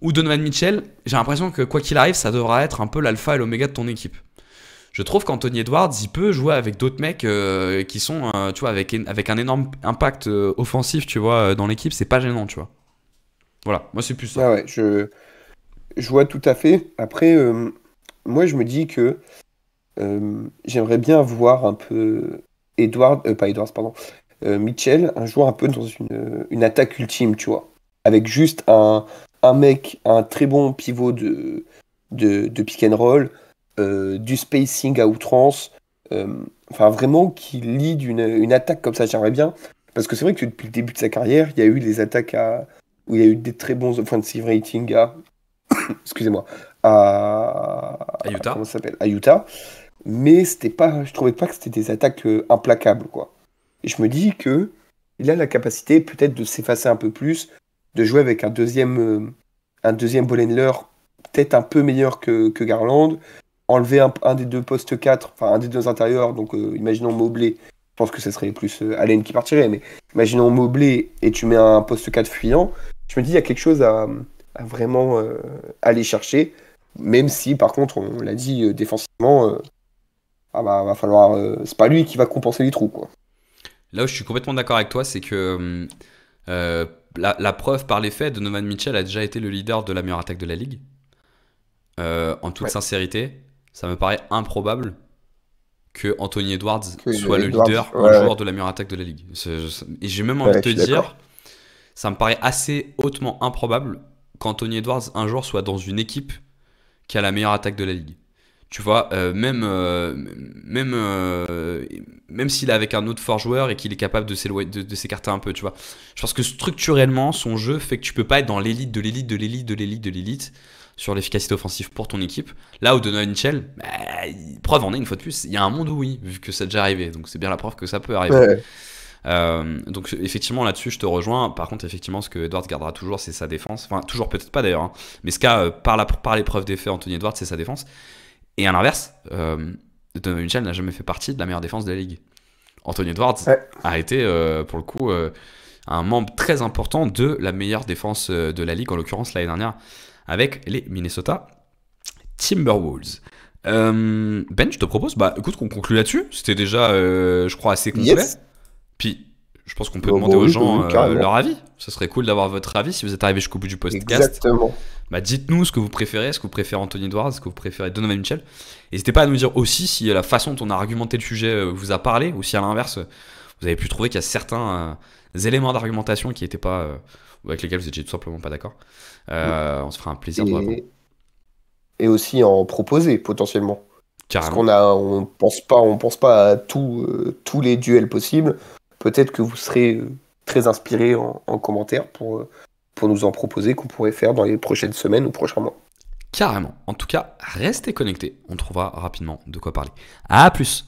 Ou Donovan Mitchell, j'ai l'impression que quoi qu'il arrive, ça devra être un peu l'alpha et l'oméga de ton équipe. Je trouve qu'Anthony Edwards, il peut jouer avec d'autres mecs qui sont, tu vois, avec un énorme impact offensif, tu vois, dans l'équipe, c'est pas gênant, tu vois. Voilà, moi c'est plus ça. Ouais, je vois tout à fait. Après, moi, je me dis que j'aimerais bien voir un peu Mitchell, un joueur un peu dans une attaque ultime, tu vois. Avec juste un mec, un très bon pivot de pick and roll, du spacing à outrance, enfin vraiment qui lead une attaque comme ça, j'aimerais bien. Parce que c'est vrai que depuis le début de sa carrière, il y a eu les attaques où il y a eu des très bons offensive rating excusez-moi, À Utah. comment ça s'appelle? À Utah. Mais je trouvais pas que c'était des attaques implacables, quoi. Et je me dis que il a la capacité peut-être de s'effacer un peu plus, de jouer avec un deuxième ball handler peut-être un peu meilleur que Garland, enlever un des deux postes 4, enfin un des deux intérieurs, donc imaginons Mobley, je pense que ce serait plus Allen qui partirait, mais imaginons Mobley et tu mets un poste 4 fuyant, je me dis il y a quelque chose à vraiment aller chercher, même si par contre, on l'a dit défensivement, va falloir, c'est pas lui qui va compenser les trous, quoi. Là où je suis complètement d'accord avec toi, c'est que la preuve par les faits, Donovan Mitchell a déjà été le leader de la meilleure attaque de la ligue. En toute sincérité, ça me paraît improbable que Anthony Edwards soit le leader, un joueur de la meilleure attaque de la ligue. Et j'ai même envie de te dire, ça me paraît assez hautement improbable qu'Anthony Edwards un jour soit dans une équipe qui a la meilleure attaque de la ligue. Tu vois, même s'il est avec un autre fort joueur et qu'il est capable de s'écarter un peu, tu vois. Je pense que structurellement, son jeu fait que tu peux pas être dans l'élite de l'élite de l'élite de l'élite de l'élite sur l'efficacité offensive pour ton équipe. Là où Donovan Mitchell, preuve en est une fois de plus, il y a un monde où oui, vu que ça a déjà arrivé. Donc c'est bien la preuve que ça peut arriver. Donc effectivement là-dessus je te rejoins. Par contre effectivement ce que Edwards gardera toujours c'est sa défense. Enfin toujours peut-être pas d'ailleurs, hein. Mais ce qu'a par l'épreuve des faits Anthony Edwards c'est sa défense. Et à l'inverse, Donovan Mitchell n'a jamais fait partie de la meilleure défense de la ligue. Anthony Edwards a été, pour le coup, un membre très important de la meilleure défense de la ligue, en l'occurrence l'année dernière, avec les Minnesota Timberwolves. Ben, je te propose, écoute, qu'on conclue là-dessus. C'était déjà, je crois, assez complet. Yes. Puis, je pense qu'on peut demander aux gens leur avis. Ce serait cool d'avoir votre avis si vous êtes arrivé jusqu'au bout du podcast. Exactement. Bah, dites-nous ce que vous préférez. Est-ce que vous préférez Anthony Edwards? Est-ce que vous préférez Donovan Mitchell? N'hésitez pas à nous dire aussi si la façon dont on a argumenté le sujet vous a parlé, ou si à l'inverse, vous avez pu trouver qu'il y a certains éléments d'argumentation qui n'étaient pas, avec lesquels vous étiez tout simplement pas d'accord. On se fera un plaisir de répondre. Et aussi en proposer potentiellement. Carrément. Parce on pense pas à tous les duels possibles. Peut-être que vous serez très inspiré en commentaire pour nous en proposer qu'on pourrait faire dans les prochaines semaines ou prochains mois. Carrément. En tout cas, restez connectés. On trouvera rapidement de quoi parler. À plus.